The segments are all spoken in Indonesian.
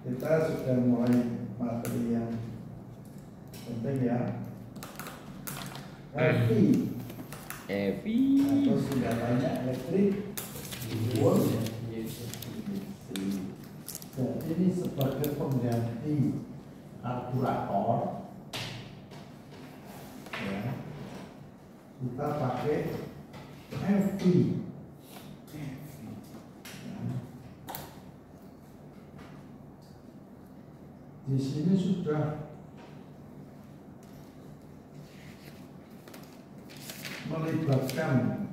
kita sudah mulai materi yang penting ya. EVI atau singkatannya elektrik volt. Jadi ini sebagai pengganti karburator ya, kita pakai EVI. Di sini sudah melibatkan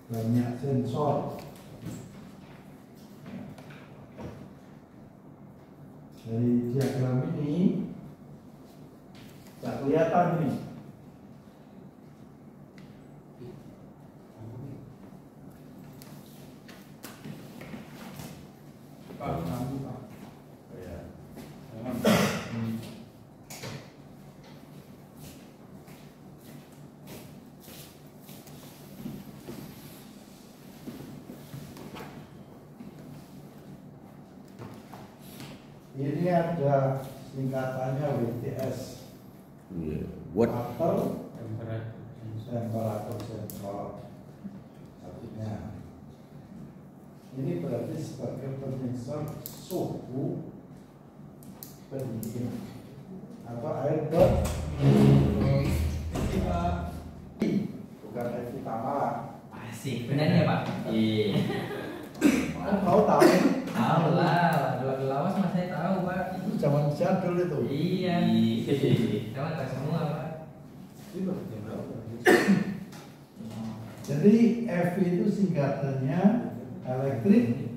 banyak sensor. Dari diagram ini tidak kelihatan nih. Ini ada singkatannya WTS, atau temperatur sensor. Artinya ini berarti sebagai penyensor suhu pendingin atau air bukan air Tamala. Asik, benar ya Pak? Iya. Kau tahu? Tahu lah, lawas mas saya tahu Pak. Itu zaman jadul itu. Iya. Tahu tak semua Pak. Jadi EVI itu singkatannya elektrik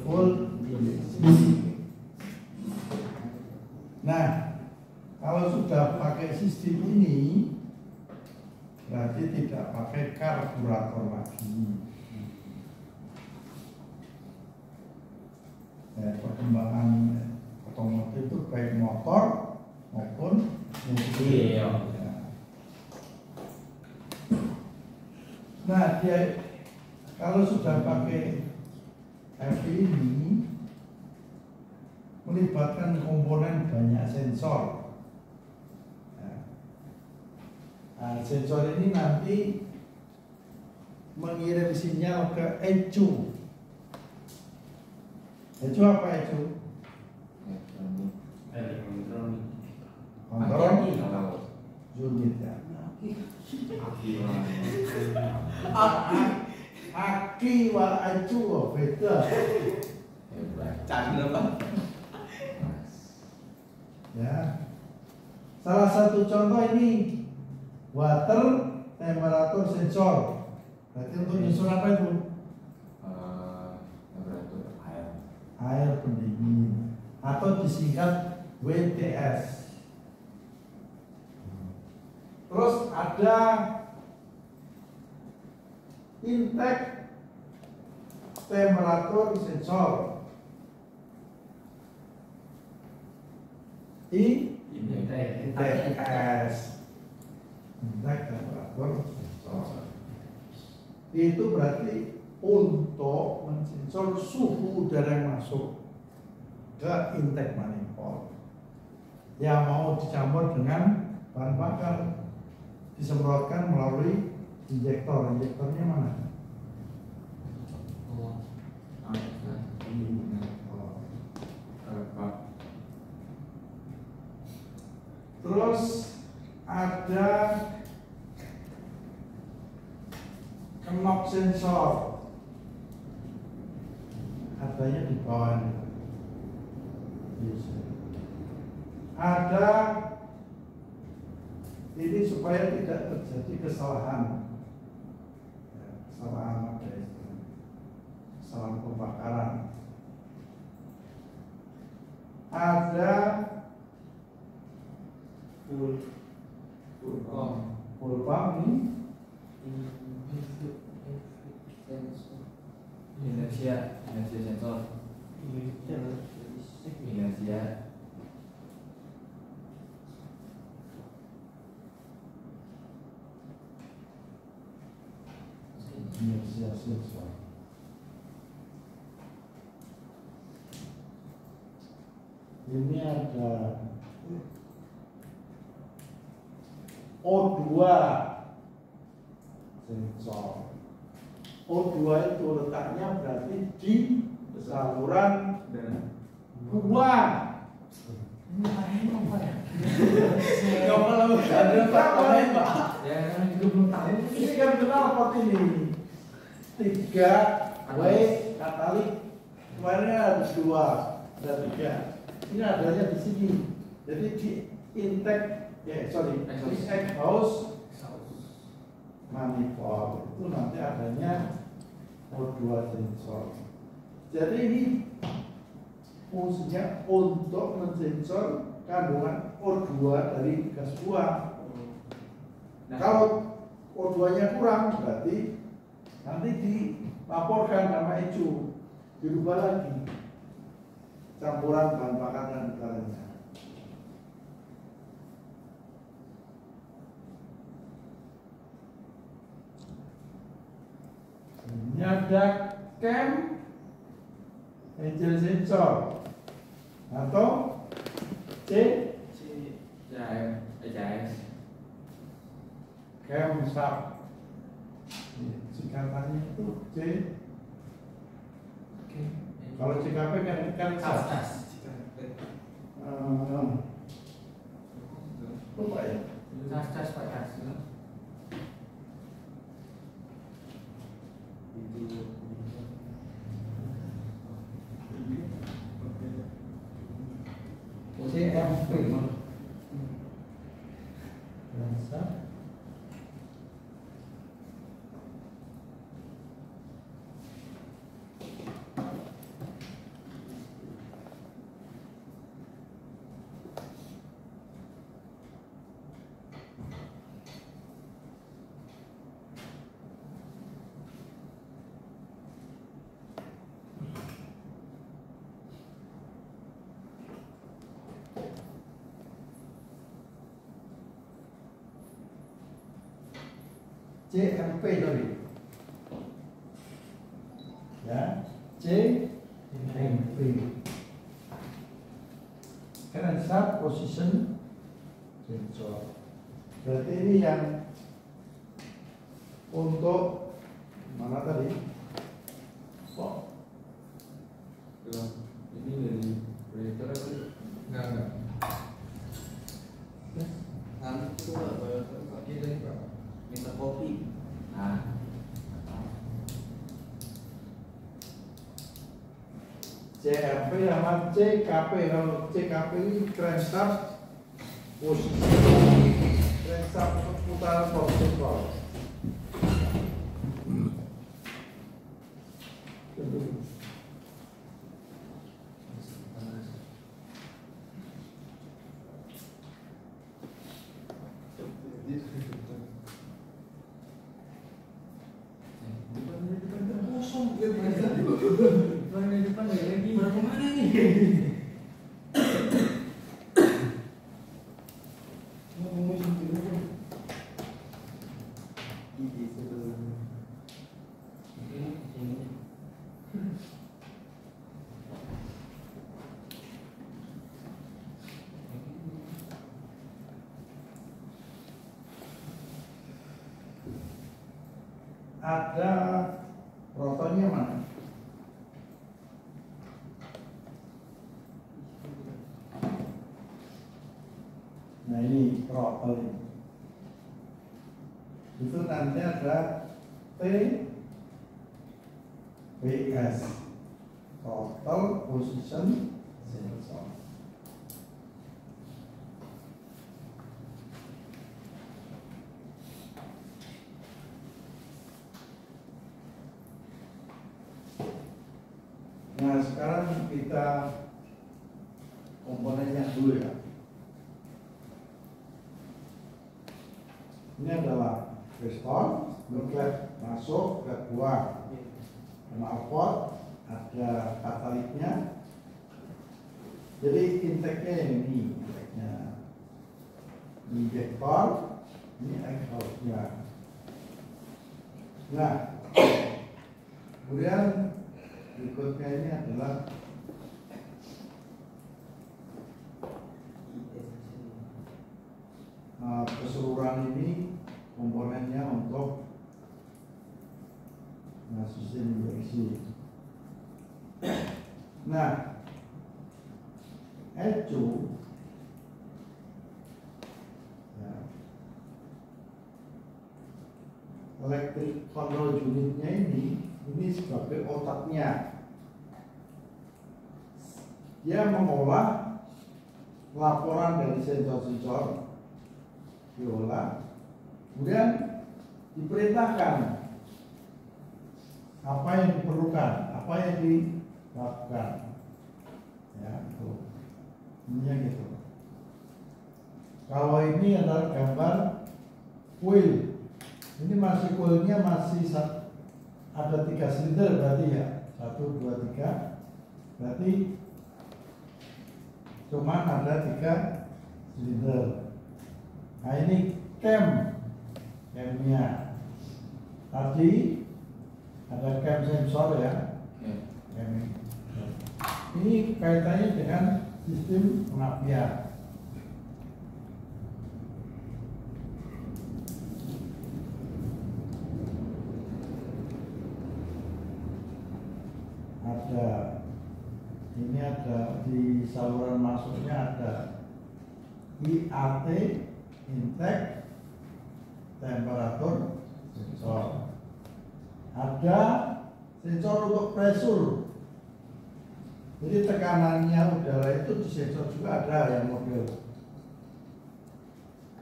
volt injection. Nah, kalau sudah pakai sistem ini berarti tidak pakai karburator lagi. Perkembangan otomotif itu baik motor maupun mobil. Nah, dia kalau sudah pakai EVI ini melibatkan komponen banyak sensor. Nah, sensor ini nanti mengirim sinyal ke ECU. ECU apa ECU? Kontrol unit ya. Aki wal ECU beda. Canggih Pak. Ya. Salah satu contoh ini water temperatur sensor. Berarti untuk nyusun apa itu? Air pendingin atau disingkat WTS. Terus ada intake temperatur sensor. ITS. Intake temperatur sensor. Itu berarti untuk mensensor suhu udara yang masuk ke intake manifold yang mau dicampur dengan bahan bakar, disemprotkan melalui injektor. Injektornya mana? Terus ada knob sensor, adanya di bawah ini. Ada ini supaya tidak terjadi kesalahan, kesalahan apa ya, kesalahan pembakaran. Ada full pump ini. Inersia sensor. Inersia sensor. Ini ada O2 sensor. O2 itu letaknya berarti di saluran buang. Ini apa ya? Kalau ada Pak. Ya, kan juga belum tahu. Ini kan knalpot ini 3 W katalik. Kemarin ada 2, ada 3. Ini adanya di sini. Jadi di intake, di exhaust manifold itu nanti adanya O2 sensor. Jadi ini fungsinya untuk mensensor kandungan O2 dari gas buang. Nah, Kalau O2-nya kurang berarti nanti dilaporkan sama ECU, dirubah lagi campuran bahan bakar dan lainnya. Ini ada cam angel sensor atau C cam sub. Singkatannya itu C. Kalau CKP kan tas. lupa ya. Tas Pak tas. CMP. Biasa. CMP tadi. Ya, CMP. Current sub position sensor. Berarti ini yang untuk mana tadi? Oh, Ini dari proyektor apa? Enggak. Itu pakai dari Pak. Minta kopi. Nah, CMP sama CKP. Kalau CKP ini crank shaft posisi crank shaft untuk putaran protokol. Kosong dia depan lagi. Berapa mana nih? Ada rotornya mana? Nah ini rotor ini. Itu nanti ada TPS, total position sensor. Nah sekarang kita komponennya dulu ya. Ini adalah piston, outlet masuk ke buang. Knalpot ada kataliknya. Jadi intake-nya ini intake-nya. Injektor, ini exhaust-nya. Nah, kemudian berikutnya ini adalah isi. Nah, ECU ya, electric control unitnya ini sebagai otaknya. Dia mengolah laporan dari sensor-sensor, diolah, kemudian diperintahkan apa yang diperlukan, apa yang dilakukan, ya itu, ini gitu. Kalau ini adalah gambar kuil, ini masih kuilnya masih ada 3 silinder berarti ya, 1, 2, 3, berarti cuman ada 3 silinder. Nah ini camnya tadi ada cam sensor ya. Cam ini kaitannya dengan sistem pengapian. Ini ada di saluran masuknya ada IAT, intake, temperatur, sensor. Ada sensor untuk pressure. Jadi tekanannya udara itu di sensor juga ada yang model.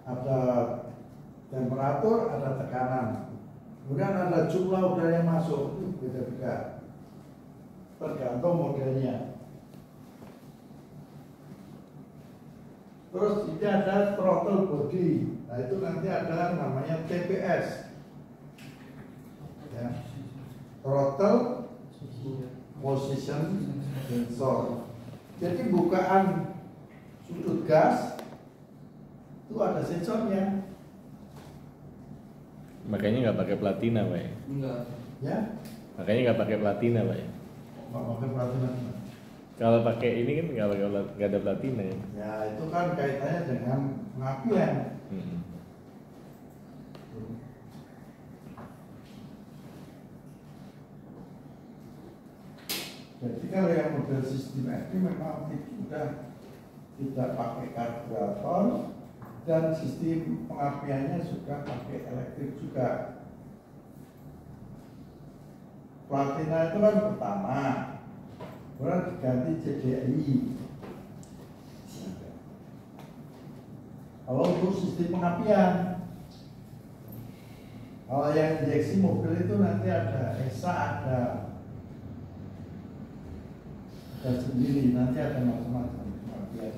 Ada temperatur, ada tekanan. Kemudian ada jumlah udara yang masuk, itu beda-beda. Tergantung modelnya. Terus ini ada throttle body. Nah itu nanti ada namanya TPS. Ya. Throttle position sensor. Jadi bukaan sudut gas itu ada sensornya. Makanya nggak pakai platina, Pak ya? Enggak. Ya. Makanya nggak pakai platina, Pak ya? Pakai platina. Kalau pakai ini kan nggak ada platina ya? Ya itu kan kaitannya dengan pengapian. Jadi kalau yang model sistem FD memang sudah tidak pakai karburator dan sistem pengapiannya sudah pakai elektrik juga. Platina itu kan pertama, kemudian diganti CDI. Kalau untuk sistem pengapian, kalau yang injeksi mobil itu nanti ada ESA, ada sendiri, nanti ada macam-macam pengapian.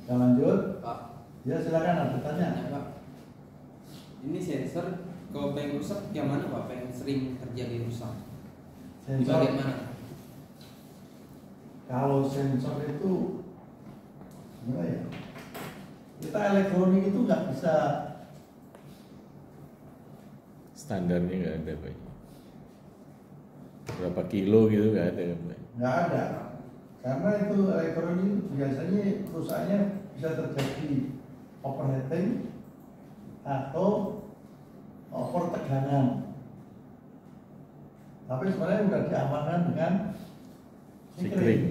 Kita lanjut. Pak. Ya silakan ada tanya. Ya, Pak. Ini sensor kalau pengen rusak yang mana Pak? Pengen sering terjadi rusak? Di Sensor. bagian mana? Kalau sensor itu gimana ya? Kita elektronik itu nggak bisa Standarnya nggak ada, Pak. Berapa kilo gitu nggak ada, Pak? nggak ada, karena itu elektronik itu biasanya rusaknya bisa terjadi overheating atau over tekanan. Tapi sebenarnya sudah diamankan dengan Sikring.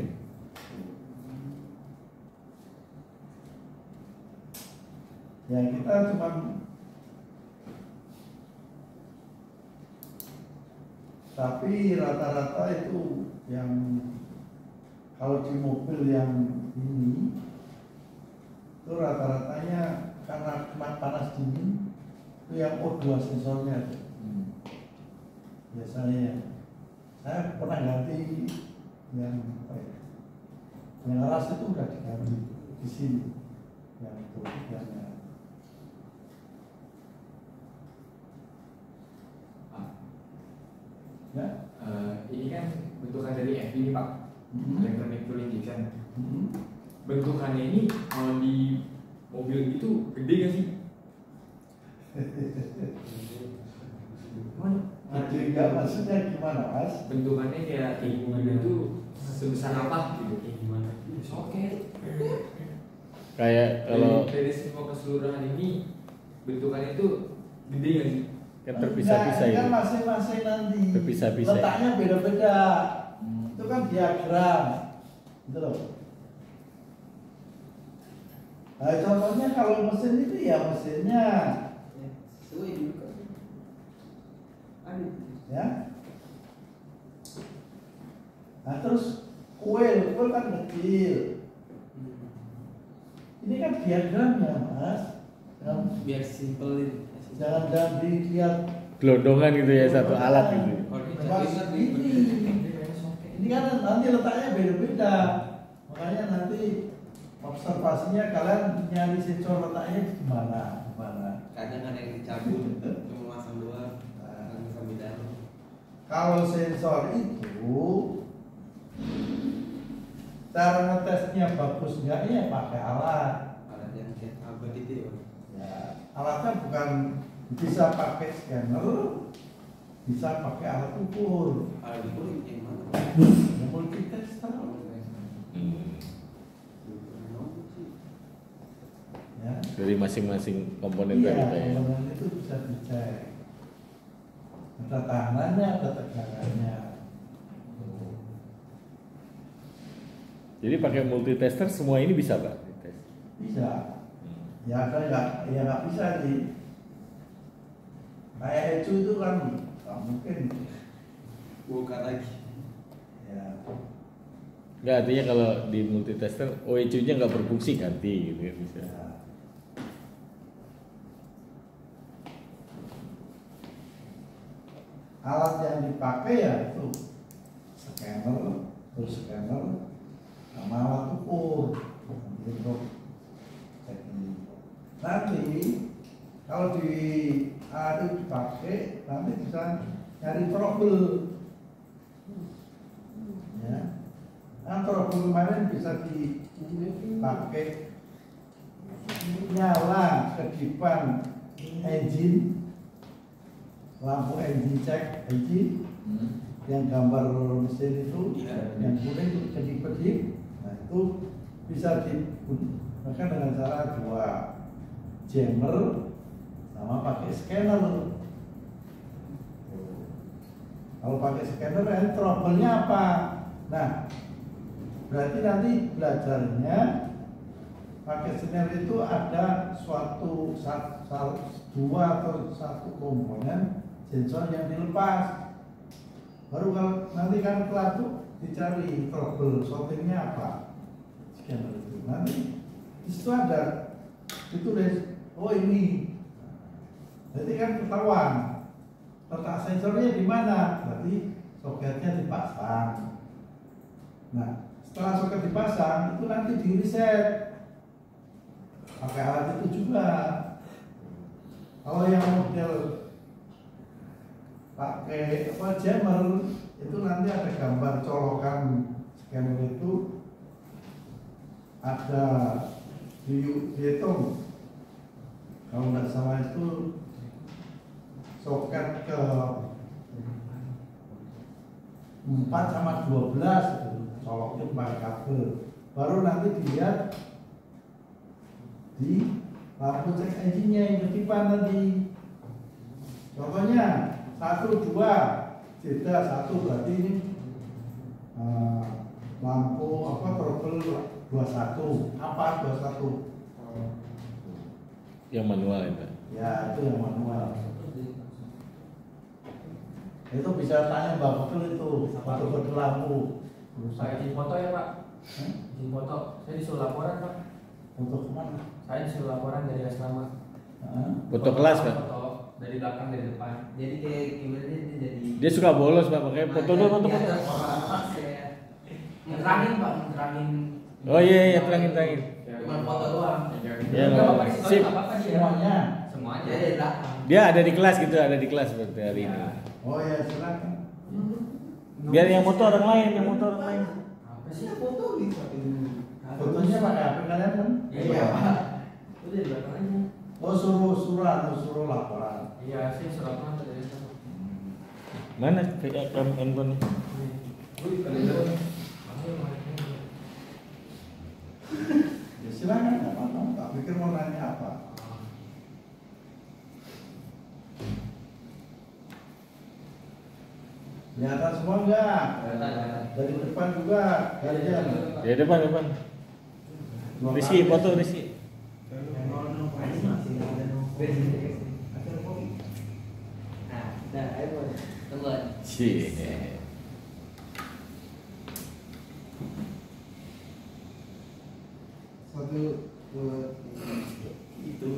Ya kita cuma tapi rata-rata itu yang kalau di mobil yang ini itu rata-ratanya karena kena panas dingin itu yang O2 sensornya biasanya. Saya pernah ganti yang apa ya, yang ras itu udah diganti di sini yang itu yang ya. Ini kan bentukan dari FD ini Pak, electronic fuel injection. Bentukannya ini kalau di mobil itu gede nggak sih? Jadi nggak maksudnya gimana Mas? Bentukannya kayak gimana itu sebesar apa gitu? Gimana? Oke. Kayak kalau Dari semua keseluruhan ini bentukannya itu gede nggak sih? Kan terpisah-pisah Enggak, kan itu. masing-masing nanti. Terpisah-pisah. Letaknya beda-beda. Itu kan diagram. Gitu loh. Nah, contohnya kalau mesin itu ya mesinnya, Sesuai juga. Ada. ya. Nah terus kuil kan kecil. Ini kan diagramnya mas. Biar simpelin. Jangan dilihat. Gelondongan gitu ya, satu alat gitu. Kalau Mas, ini kan nanti letaknya beda-beda. Makanya nanti observasinya kalian nyari sensor letaknya di mana, kadang ada yang dicabut, cuma masang doang, kadang sambil dalam. Kalau sensor itu cara ngetesnya bagus enggaknya pakai alat. Alat yang kayak abad itu ya. Ya, alatnya bukan bisa pakai scanner, bisa pakai alat ukur. Alat ukur yang mana? Yang multitester. Ya. Dari masing-masing komponen Iya, tadi ya. komponen itu bisa dicek. Ada tahanannya, ada tegangannya. Jadi pakai multitester semua ini bisa Pak? Bisa. Ya ada ya nggak bisa sih. Kayak ECU itu kan nggak mungkin. Buka lagi. Ya. Nggak, artinya kalau di multitester OEC-nya nggak berfungsi ganti gitu ya bisa. Ya. Alat yang dipakai ya itu scanner, terus scanner sama alat ukur untuk cek ini. Nanti kalau di itu dipakai nanti bisa nyari trouble, ya. Nah, trouble kemarin bisa dipakai nyala kedipan engine, lampu engine cek engine, yang gambar mesin itu, yang kuning itu kedip-kedip. Nah itu bisa digunakan dengan cara dua jammer sama pakai scanner. Kalau pakai scanner kan trouble-nya apa? Nah, berarti nanti belajarnya pakai scanner itu ada dua atau satu komponen sensor yang dilepas. Baru kalau nanti kan kelas itu dicari trouble solvingnya apa, scanner itu nanti di situ ada ditulis, oh ini, jadi kan ketahuan letak sensornya di mana, berarti soketnya dipasang. Nah setelah soket dipasang itu nanti di reset pakai alat itu juga. Kalau yang model pakai jammer itu nanti ada gambar colokan scanner itu, ada dihitung kalau nggak salah itu soket ke 4 sama 12 itu coloknya pakai kabel, baru nanti dilihat di lampu cek engine-nya yang ketipan tadi. Contohnya 1, 2, jeda 1 berarti ini lampu apa trouble 21, apa 21? Yang manual itu. Ya itu yang manual. Itu bisa tanya Mbak Betul itu foto-foto lampu. Saya di foto ya Pak. Di foto. Saya disuruh laporan Pak. Untuk kemana? Saya disuruh laporan dari asrama. Foto kelas Pak. Foto dari belakang dari depan. Jadi kayak gimana dia jadi. Dia suka bolos Pak, makanya foto dulu foto. Ngerangin Pak, ngerangin. Oh iya terangin. Cuma foto doang. Ya nggak apa-apa. Sip. Semuanya. Semuanya. Dia dari belakang. Dia ada di kelas gitu, ada di kelas seperti hari ini. Oh ya silakan. Biar yang foto orang lain, Apa sih? Saya foto gitu. Fotonya pakai HP kalian kan? Iya Pak. Itu dari belakang aja. Oh suruh laporan. Iya sih suruh laporan dari asrama. Mana kayak handphone? Wih kalau Ya silakan, nggak apa-apa. Tak pikir mau nanya apa. Kelihatan semua enggak? Kelihatan. Dari depan juga kalian. Ya depan. Rizky, foto Rizky. Nah, ayo teman. Cie. Satu, dua, tiga. Itu.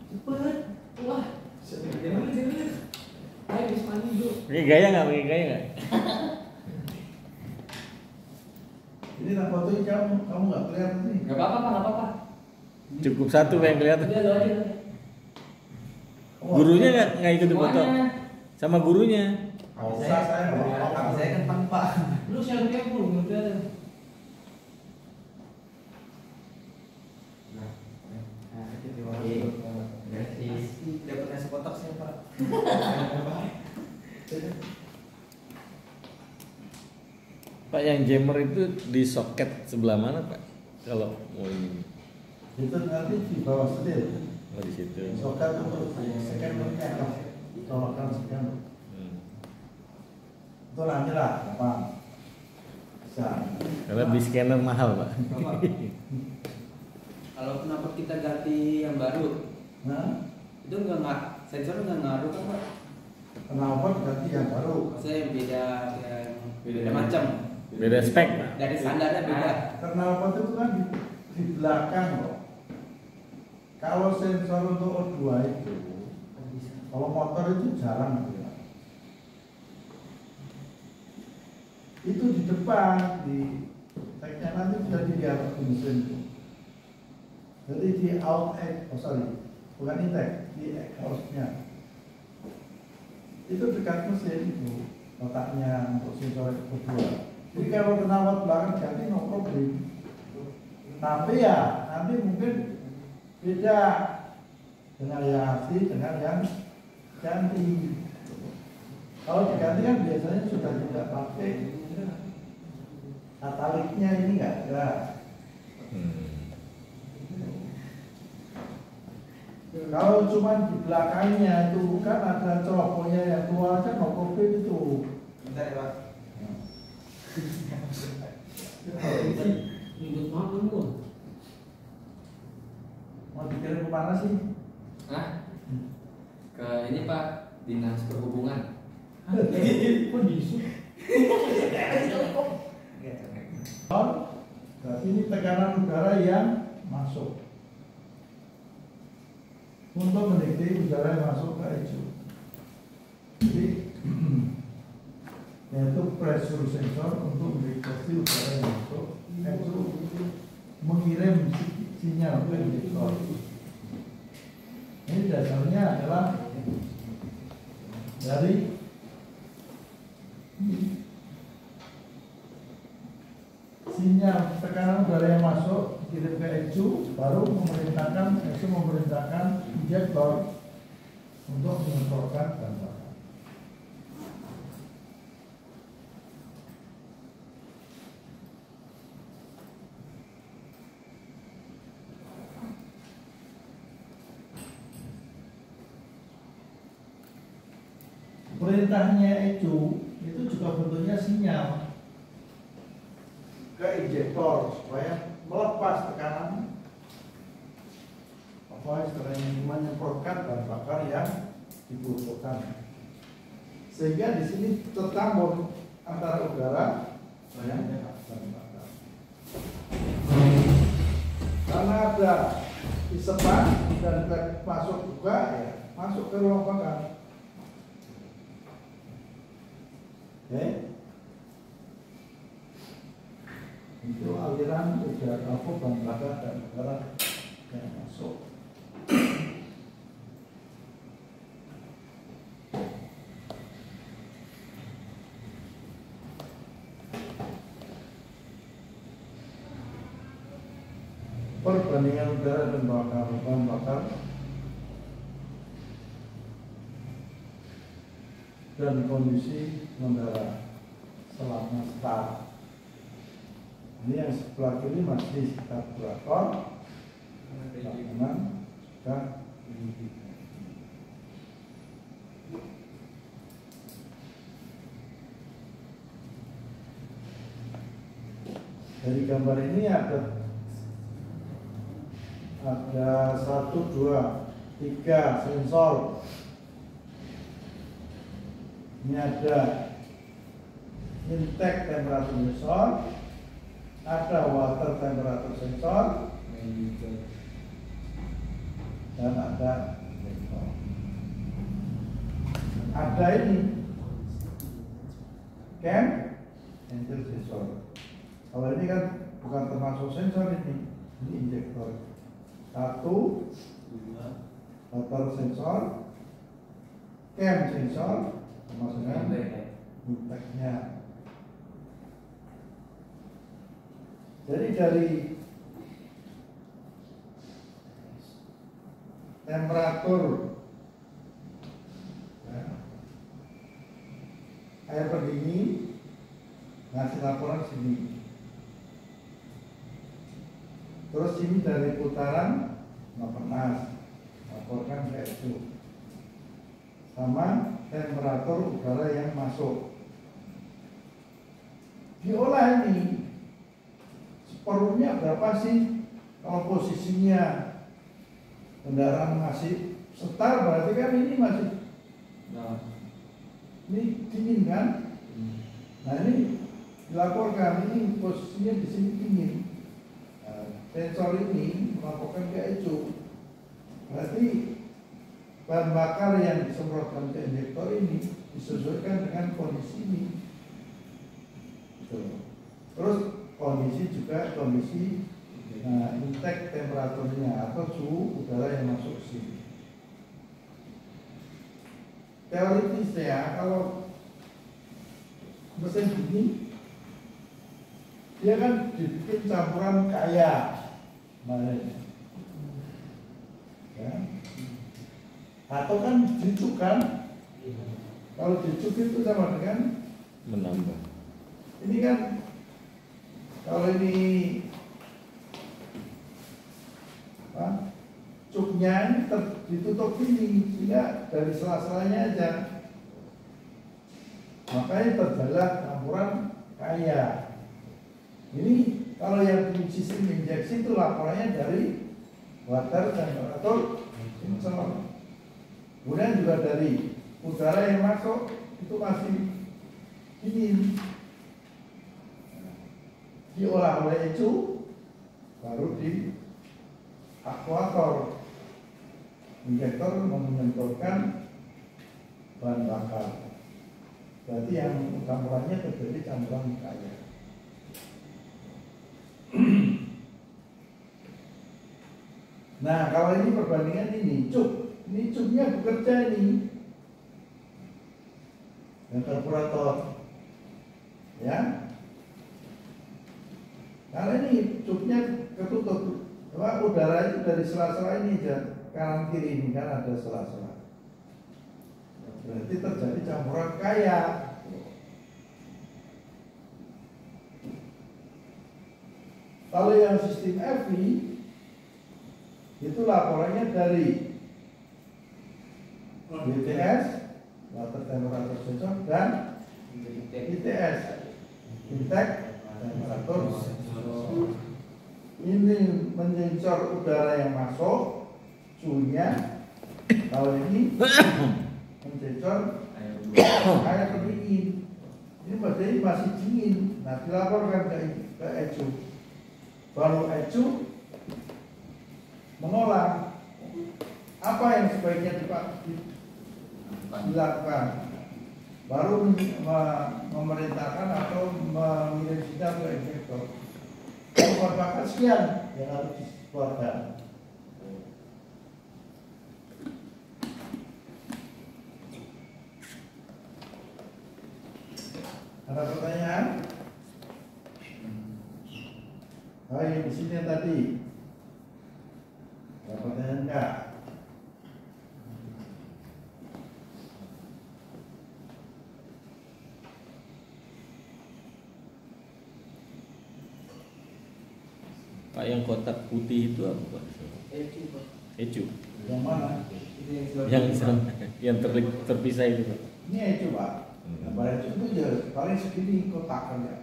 Cepet. Wah. Ayo bis mandi dulu. Pakai gaya nggak? Ini tak fotoin kamu nggak kelihatan nih. Enggak apa-apa, Pak, enggak apa-apa. Cukup satu yang kelihatan. Udah lo aja. Gurunya nggak ikut dipoto. Semuanya. Sama gurunya. Nggak usah saya nggak mau. Saya kan tanpa. Lu selfie aku belum ada. Dapat nasi kotak saya Pak. Pak, yang jammer itu di soket sebelah mana Pak? Kalau mau ini. Itu nanti di bawah setir. Oh di situ. Sokat untuk scannernya kan. Colokan scanner. Itu nanti lah, gampang. Bisa. Karena di scanner mahal Pak. Bapak, kalau kenapa kita ganti yang baru? Nah, Itu sensor nggak ngaruh kan Pak? kenapa ganti yang baru? Maksudnya yang beda Beda macam. Beda spek Pak. Dari standarnya beda. Knalpot itu kan di belakang kok. Kalau sensor untuk O2 itu, kalau motor itu jarang ya. Itu di depan, di tagnya nanti sudah dilihat di mesin itu. Jadi di bukan intake, di exhaustnya. Itu dekat mesin itu, kotaknya untuk sensor O2. Jadi kalau knalpot belakang ganti no problem. Tapi ya nanti mungkin beda dengan yang asli dengan yang ganti. Kalau diganti kan biasanya sudah tidak pakai kataliknya, ini enggak ada. Kalau cuma di belakangnya itu kan ada colokannya yang tua aja no problem itu. Bentar ya Pak. Ribut banget kamu. Mau dikirim ke mana sih? Hah? Ke ini Pak, Dinas Perhubungan. Kok disu? Berarti ini tekanan udara yang masuk untuk mendekati udara yang masuk ke ECU. Jadi yaitu pressure sensor untuk mendeteksi udara yang masuk ECU, mengirim sinyal ke injektor. Ini dasarnya adalah dari sinyal tekanan udara yang masuk kirim ke ECU, baru ECU memerintahkan injektor untuk menyetorkan bahan bakar. Perintahnya ECU itu juga bentuknya sinyal ke injektor supaya melepas tekanan apa istilahnya, menyemprotkan bahan bakar yang dibutuhkan, sehingga di sini tercampur antara udara dan bahan bakar. Karena ada isepan dan masuk juga, ya masuk ke ruang bakar. Oke, itu aliran udara bahan bakar dan udara yang masuk. Perbandingan udara dan bahan bakar dan kondisi udara selama start. Ini yang sebelah kiri masih karburator, kanan sudah dari gambar ini ada 1, 2, 3 sensor. Ini ada intake temperature sensor, ada water temperature sensor, dan ada sensor. Ada ini cam angel sensor. Kalau ini kan bukan termasuk sensor ini injektor. 1, 2, water sensor, cam sensor, maksudnya intake-nya. Jadi dari temperatur ya, air pendingin ngasih laporan sini. Terus ini dari putaran nggak panas, laporkan ke itu. Sama temperatur udara yang masuk. Diolah ini separuhnya berapa sih? Kalau posisinya kendaraan masih setar, berarti kan ini masih ini dingin kan? Nah ini dilaporkan, ini posisinya di sini dingin. Nah, sensor ini melaporkan ke ECU. Berarti bahan bakar yang disemprotkan ke injektor ini disesuaikan dengan kondisi ini. Terus kondisi juga kondisi intake temperaturnya atau suhu udara yang masuk ke sini. Teoritisnya kalau mesin ini dia kan dibikin campuran kaya, ya. Atau kan dicuk kan? Kalau dicuk itu sama dengan menambah. ini kan kalau ini apa, cuknya ini ditutup ini sehingga dari sela-selanya aja, makanya terbelah campuran kaya. Ini kalau yang di sistem injeksi itu laporannya dari water temperature sensor. Kemudian juga dari udara yang masuk itu masih dingin, diolah oleh ECU, baru di aktuator injektor menyemprotkan bahan bakar. Berarti yang campurannya terjadi campuran kaya. Nah kalau ini perbandingan ini cuknya bekerja ini dan karburator, ya. Karena ini cuknya ketutup, udara itu dari sela-sela ini aja, kanan kiri ini kan ada sela-sela. Berarti terjadi campuran kaya. Kalau yang sistem FV itu laporannya dari WTS, water temperature sensor, dan ITS, intake temperature sensor. Ini menyensor udara yang masuk, suhunya. Kalau ini menyensor air pendingin. Ini berarti masih dingin. Nah, dilaporkan ke ECU. Baru ECU mengolah apa yang sebaiknya dilakukan, baru memerintahkan atau mengirim sinyal ke injektor. Bahan bakar sekian yang harus dikeluarkan. Ada pertanyaan? Oh, yang di sini tadi. Ada pertanyaan enggak? Pak, yang kotak putih itu apa Pak? ECU. Yang mana? Yang terpisah itu Pak. Ini ECU Pak. Gambar ECU itu ya paling segini kotak kan ya.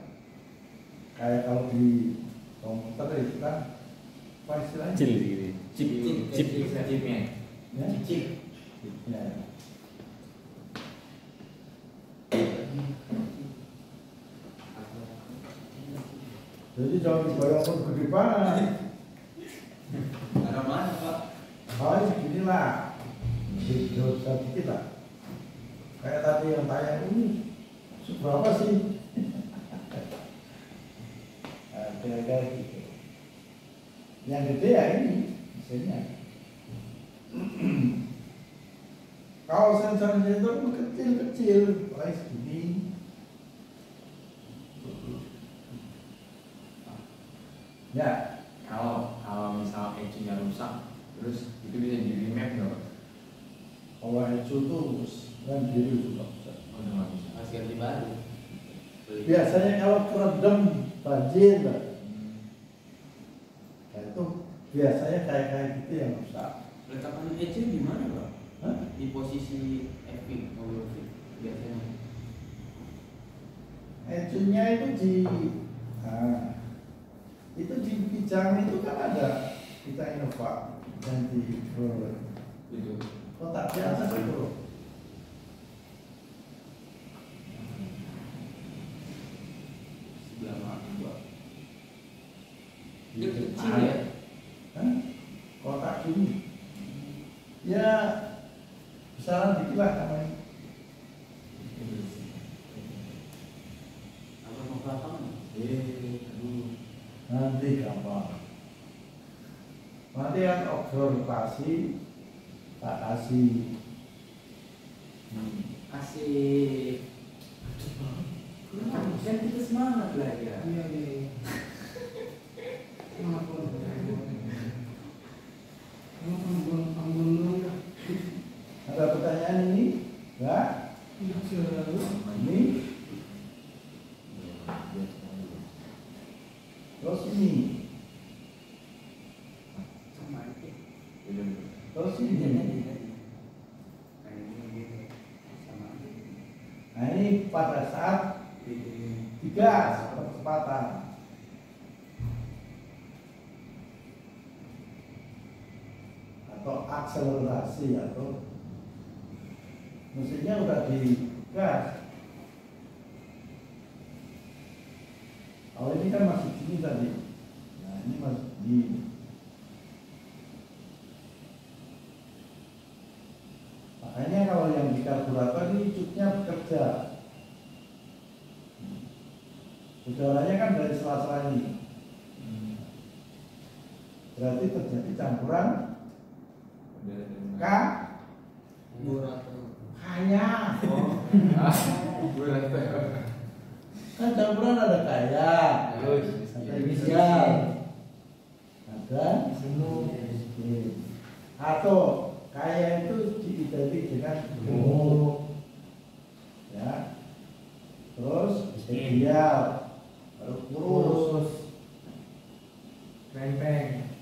kayak kalau di komputer itu kan apa istilahnya? Kecil gitu. Chipnya. Ya? Cicik. Ya. Jadi jangan dibayang pun gede banget. Ada mana Pak? Oh segini lah, dosa dikit lah. Kayak tadi yang tanya ini, seberapa sih? Nah, kira-kira gitu. Yang gede ya ini, mesinnya. Kalau sensor itu kecil-kecil, kayak segini. Ya, Kalau misal ECU-nya rusak, terus itu bisa di remap nggak? kalau itu tuh kan biru juga bisa. Oh, nggak bisa. Harus ganti baru. Biasanya kalau keredam banjir, Pak, itu biasanya kayak gitu yang rusak. Letakan EC di mana Pak? Hah? Di posisi FV mobil FV biasanya. Ecunya itu itu di Kijang itu kan ada kita Innova dan di Itu. kotak biasa itu. Sebelah mana Pak? Itu Gitu. kecil ya? Hah? Kotak ini. Ya besaran dikit lah namanya. Apa mau ke lapangan? Aduh. Nanti gampang. Nanti kan observasi tak kasih. Kasih. Kan kita semangat lah ya. Iya, iya. Ampun. Ampun dulu. Ada pertanyaan ini? Enggak? Ini? Terus ini? Sama aja. Terus ini? Nah ini pada saat digas percepatan. Atau akselerasi atau mesinnya udah digas. Kalau ini kan masih gini tadi. Nah ini masih gini. Makanya kalau yang di karburator ini cuknya bekerja. Udaranya kan dari sela-sela ini. Berarti terjadi campuran kaya. Kan campuran ada kaya, ada inisial, ada miskin. Atau kaya itu diidenti dengan gemuk, ya. Terus ideal, baru kurus. Rempeng.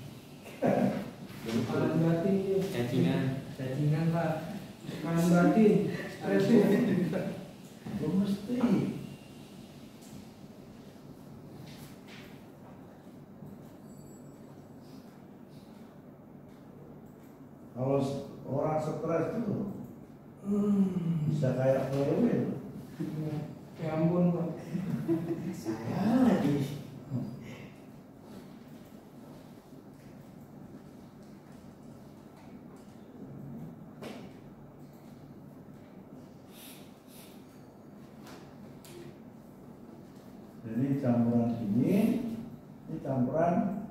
Malam batin itu. Cacingan Pak. Malam batin. Belum mesti. Kalau orang stres itu bisa kayak PW. Ya ampun Pak. Saya lagi. Jadi campuran ini campuran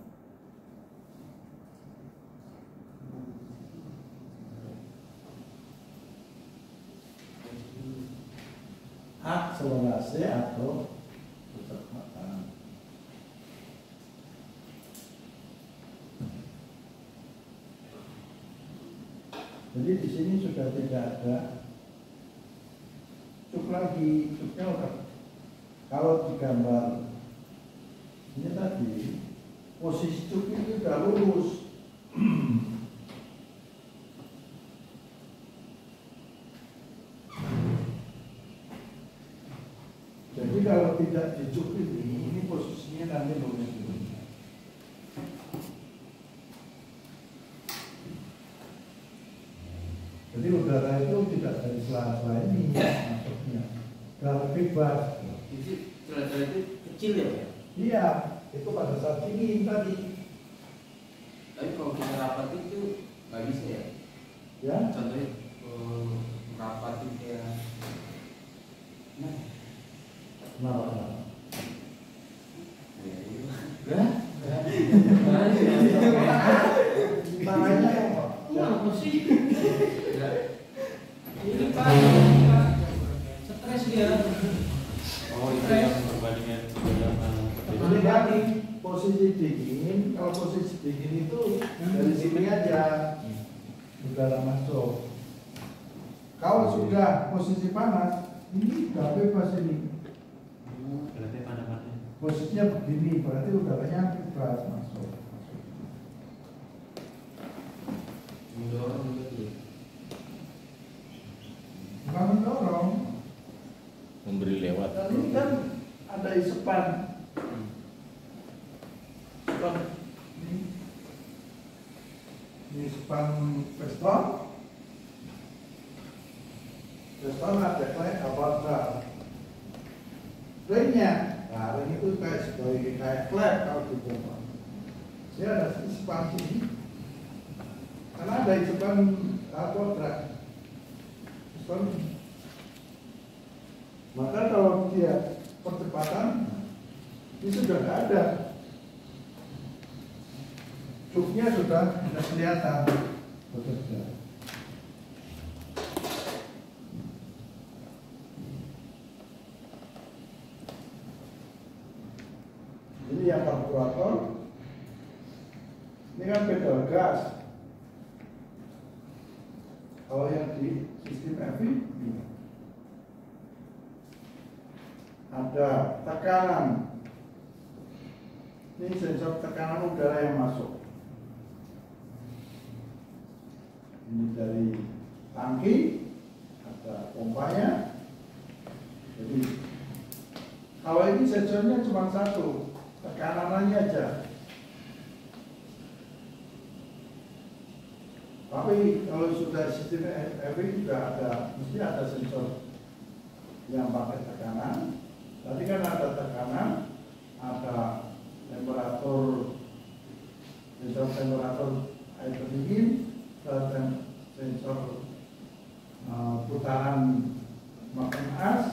akselerasi atau kecepatan. Jadi di sini sudah tidak ada cuk lagi, cuknya udah. Kalau digambar ini tadi posisi cuk itu sudah lurus. Jadi kalau tidak dicuk ini posisinya Jadi udara itu tidak dari sela-sela ini masuknya, udara bebas. Jadi celah-celah itu kecil ya, Pak? Iya, itu pada saat dingin tadi. Tapi kalau kita rapat itu nggak bisa ya? Ya, Contohnya rapat itu ya. Nah, kenapa? ya, iya. Ya? Tangannya apa sih? Ini Pak, stres dia. Oh itu yang perbandingan Jadi tadi posisi dingin, kalau posisi dingin itu dari sini aja udara masuk. Kalau sudah posisi panas, ini udah bebas ini. berarti mana-mana. Posisinya begini, berarti udaranya bebas masuk. Mendorong gitu. Bukan mendorong, Memberi lewat. dan ini kan ada isepan. Isepan ini isepan piston. Piston ada ringnya. Nah, ring itu kayak klep kalau dipompa. Dia ada isepan sini. Karena ada isepan kuadrat. Piston. Maka kalau dia percepatan, ini sudah nggak ada. Cuknya sudah tidak kelihatan bekerja. Jadi yang karburator ini kan pedal gas. Kalau yang di sistem EV ini ada tekanan. Ini sensor tekanan udara yang masuk. Ini dari tangki, ada pompanya. Jadi kalau ini sensornya cuma satu, tekanannya aja. Tapi kalau sudah sistem EV juga ada, mesti ada sensor yang pakai tekanan. Tadi kan ada tekanan, ada temperatur, sensor temperatur air pendingin, dan sensor putaran makan as.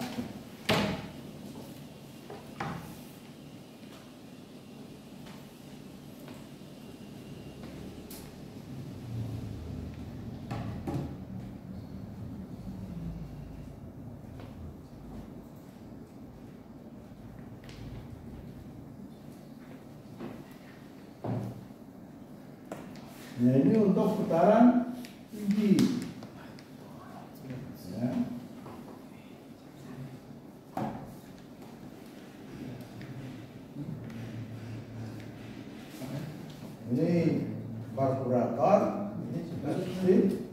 Nah, ini untuk putaran tinggi. Ya. Ini karburator, ini juga sistem.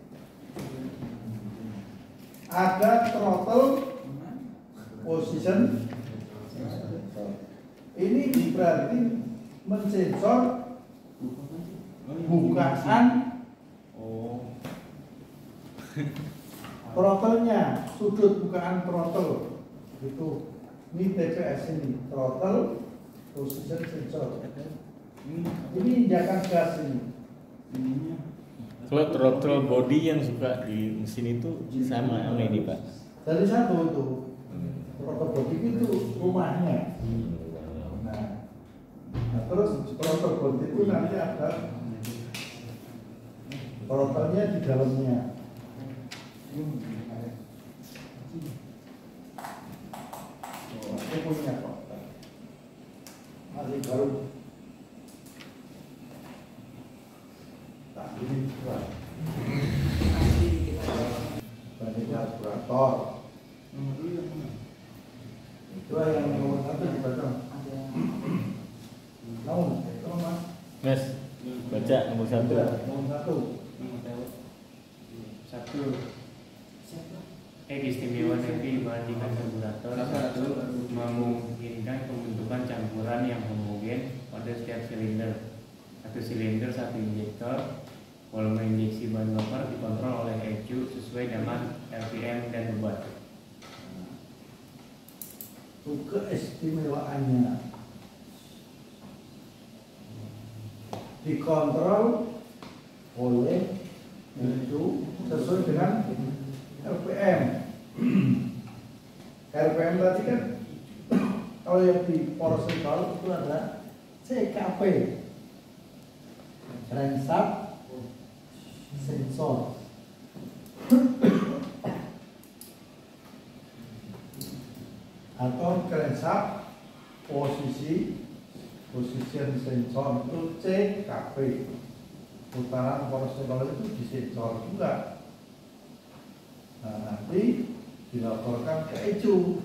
Ada throttle position. Ini berarti mensensor bukaan throttle-nya, sudut bukaan throttle itu. Ini TPS ini, throttle position sensor. Ini injakan gas ini. Kalau throttle body yang suka di mesin itu sama sama ini Pak. Dari satu itu, throttle body itu rumahnya. Nah, terus throttle body itu nanti ada throttle-nya di dalamnya. Ini punya kok. Masih baru. Tak ini juga. Banding karburator. Itu yang nomor satu di belakang. Tahu mas? Mas, baca nomor satu. Nomor satu. Satu. Keistimewaan EV dibandingkan karburator. Satu, memungkinkan pembentukan campuran yang homogen pada setiap silinder. Satu silinder, satu injektor, Volume injeksi bahan bakar dikontrol oleh ECU sesuai dengan RPM dan beban. Itu keistimewaannya. Dikontrol oleh itu sesuai dengan RPM. RPM tadi kan kalau yang di poros sentral itu ada CKP, crankshaft sensor. Atau crankshaft position sensor itu CKP. Putaran poros sentral itu di sensor juga. Nah, nanti dilaporkan ke ECU.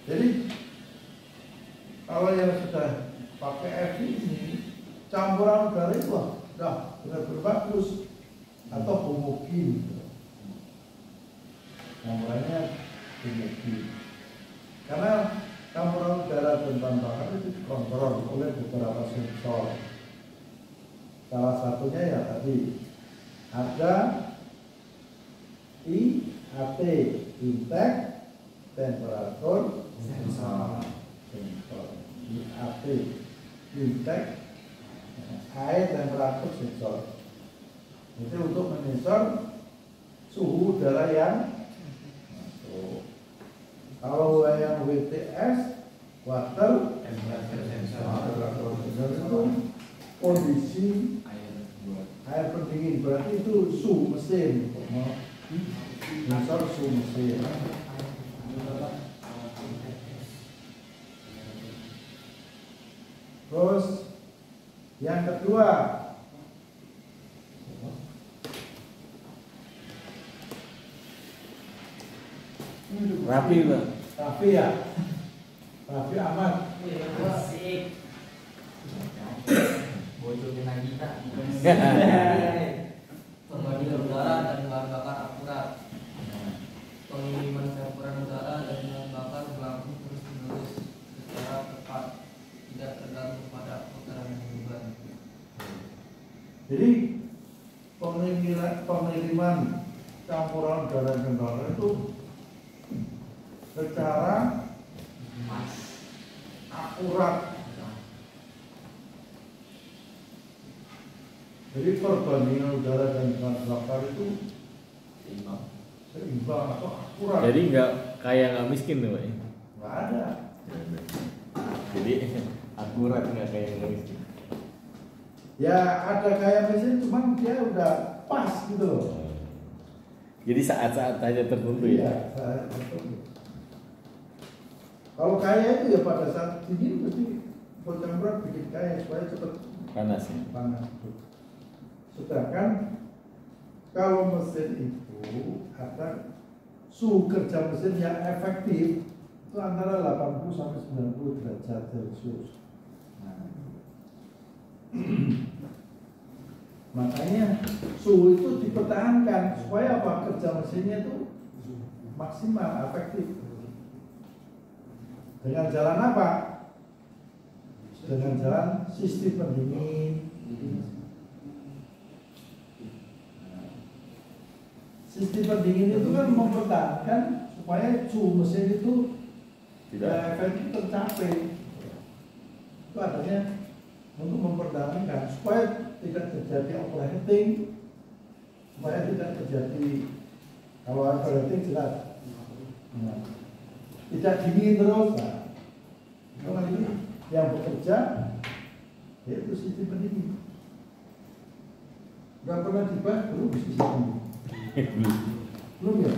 Jadi kalau yang sudah pakai FI ini campuran udara itu sudah benar-benar bagus atau homogen. Namanya homogen. Karena campuran udara dan bahan bakar itu dikontrol oleh beberapa sensor. Salah satunya ya tadi ada IAT, intake temperatur sensor. IAT, intake air temperatur sensor. Itu untuk menyensor suhu udara yang masuk. Kalau yang WTS, water temperature sensor itu kondisi air pendingin, berarti itu suhu mesin, sensor suhu mesin. Terus yang kedua, Rapi Pak. Raffi ya, Raffi Ahmad. Asik. Bocorin lagi kita. Pembandingan udara dan bahan bakar akurat. Pengiriman campuran udara dan bahan bakar berlangsung terus-menerus secara tepat, tidak tergantung pada putaran beban. Jadi pengiriman campuran udara dan bahan bakar itu secara akurat. Jadi perbandingan udara dan bahan bakar itu seimbang atau akurat. Jadi nggak kaya nggak miskin tuh Pak. Nggak ada. Jadi akurat nggak kaya nggak miskin. Ya ada kaya mesin, cuman dia udah pas gitu loh. Jadi saat-saat aja tertentu Iya, ya. saya tertentu. Kalau kaya itu ya pada saat dingin berarti campuran bikin kaya supaya cepat Panas ya. panas. Sedangkan kalau mesin itu ada suhu kerja mesin yang efektif itu antara 80 sampai 90 derajat Celcius. Nah, makanya suhu itu dipertahankan supaya apa, kerja mesinnya itu maksimal efektif. Dengan jalan apa? Dengan jalan sistem pendingin. Sistem pendingin itu kan mempertahankan supaya suhu mesin itu tidak efektif tercapai. Itu adanya untuk mempertahankan supaya tidak terjadi overheating, supaya tidak terjadi, kalau overheating jelas tidak dingin terus. Nah, kalau itu yang bekerja yaitu sistem pendingin. Nggak pernah dibahas belum sistem pendingin. Belum ya?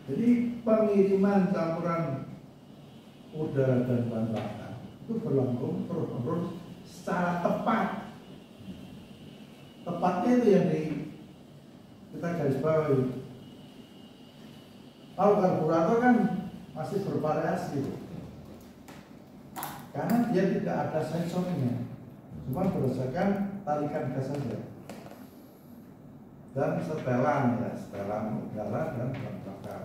Jadi pengiriman campuran udara dan bahan bakar itu berlangsung terus-menerus secara tepat. Tepatnya itu yang kita garis bawahi. Kalau karburator kan masih bervariasi, karena dia tidak ada sensornya, cuma berdasarkan tarikan gas saja. Dan setelan ya, setelan udara dan bahan bakar.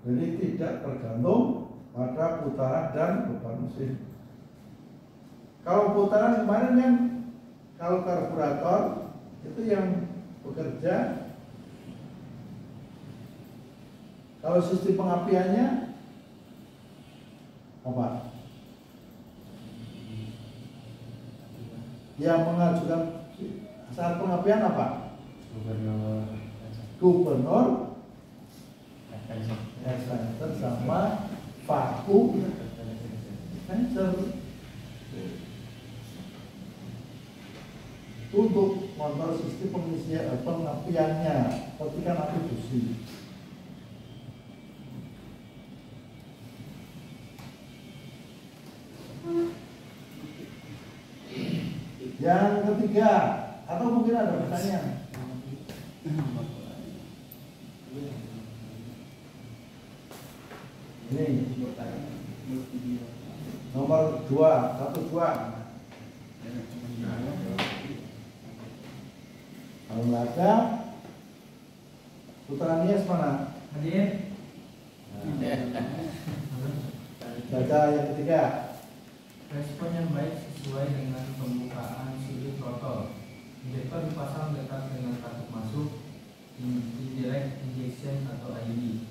Jadi tidak tergantung pada putaran dan beban mesin. Kalau putaran kemarin kan, kalau karburator itu yang bekerja, kalau sistem pengapiannya apa? Yang mengajukan saat pengapian apa? Gubernur, extender sama vakum sensor. Untuk kontrol sistem pengisian pengapiannya, petikan api busi. Yang ketiga, atau mungkin ada pertanyaan? Ini nomor 2, 1-2. Kalau nggak ada, putaran Nias mana? Hadir. Baca yang ketiga. Respon yang baik sesuai dengan pembukaan sudut throttle. Injektor dipasang dekat dengan katup masuk, indirect injection atau IED.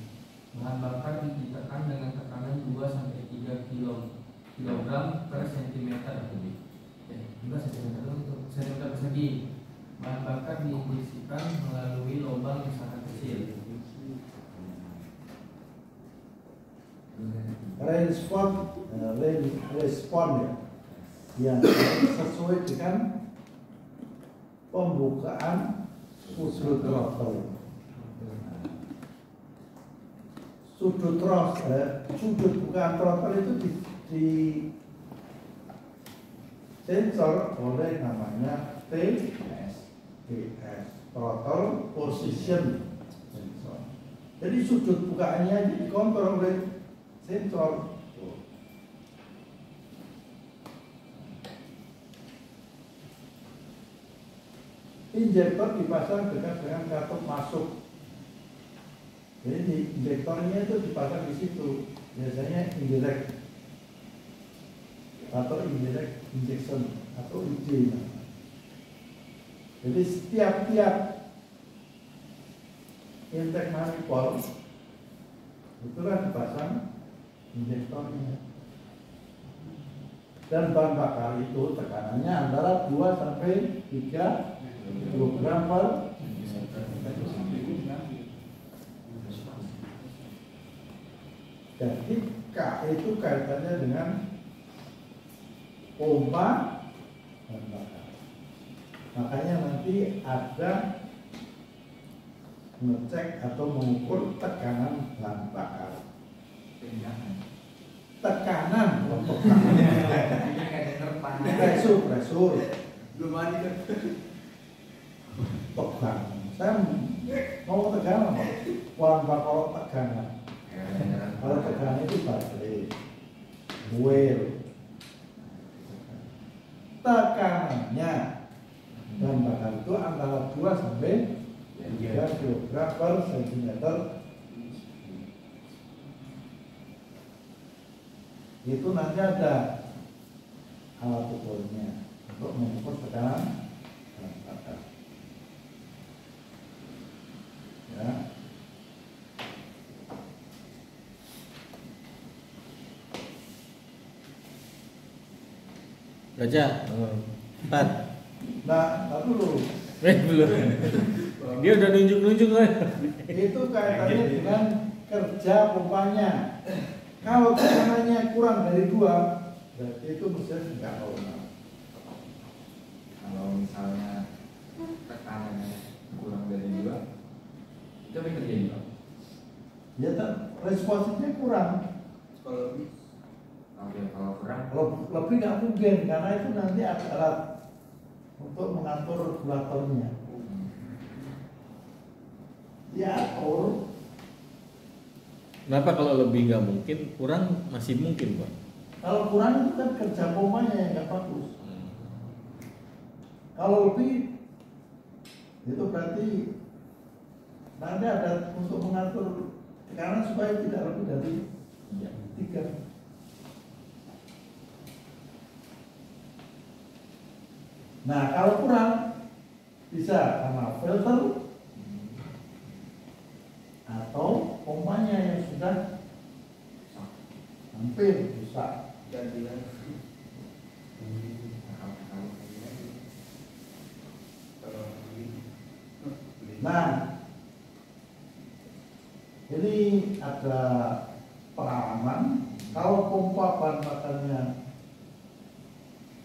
Bahan bakar ditekan dengan tekanan 2-3 kg per cm kubik. Enggak cm untuk cm persegi. Bahan bakar diisikan melalui lubang yang sangat kecil. Respon ya, yang sesuai dengan pembukaan sudut throttle. Sudut bukaan throttle itu di sensor oleh namanya TS, throttle position sensor. Jadi sudut bukaannya dikontrol oleh sensor. Injektor dipasang dekat dengan katup masuk. Jadi injektornya itu dipasang di situ. Biasanya indirect atau indirect injection atau ID. Jadi setiap intake manifold itulah dipasang injektornya. Dan bahan bakar itu tekanannya antara 2-3 kg per. Jadi K itu kaitannya dengan pompa bahan bakar. Makanya nanti ada ngecek atau mengukur tekanan bahan bakar. Tekanan pressure Belum ada. tegang. Saya mau tegangan apa? Bahan bakar tekanan. Kalau tekanan itu baterai, well. Tekanannya bahan bakar itu antara 2-3 kg per cm. Itu nanti ada alat ukurnya untuk mengukur tekanan bahan bakar. Ya. Baca. 4. Nah, dulu Belum. Dia udah nunjuk-nunjuk kan. itu kaitannya dengan kerja pompanya. Kalau tekanannya kurang dari 2, berarti itu mesin nggak normal. Kalau misalnya tekanannya kurang dari 2, itu apa yang terjadi, Pak? Ya, responsifnya kurang. Kalau lebih Oke, kalau kurang Kalau lebih nggak mungkin, karena itu nanti ada alat untuk mengatur regulatornya. Diatur Kenapa kalau lebih nggak mungkin, kurang masih mungkin, Pak? Kalau kurang itu kan kerja pompanya yang nggak bagus. Kalau lebih itu berarti nanti ada untuk mengatur tekanan supaya tidak lebih dari 3. Nah kalau kurang bisa karena filter atau pompanya yang sudah hampir rusak. Nah ini ada pengalaman kalau pompa bahan bakarnya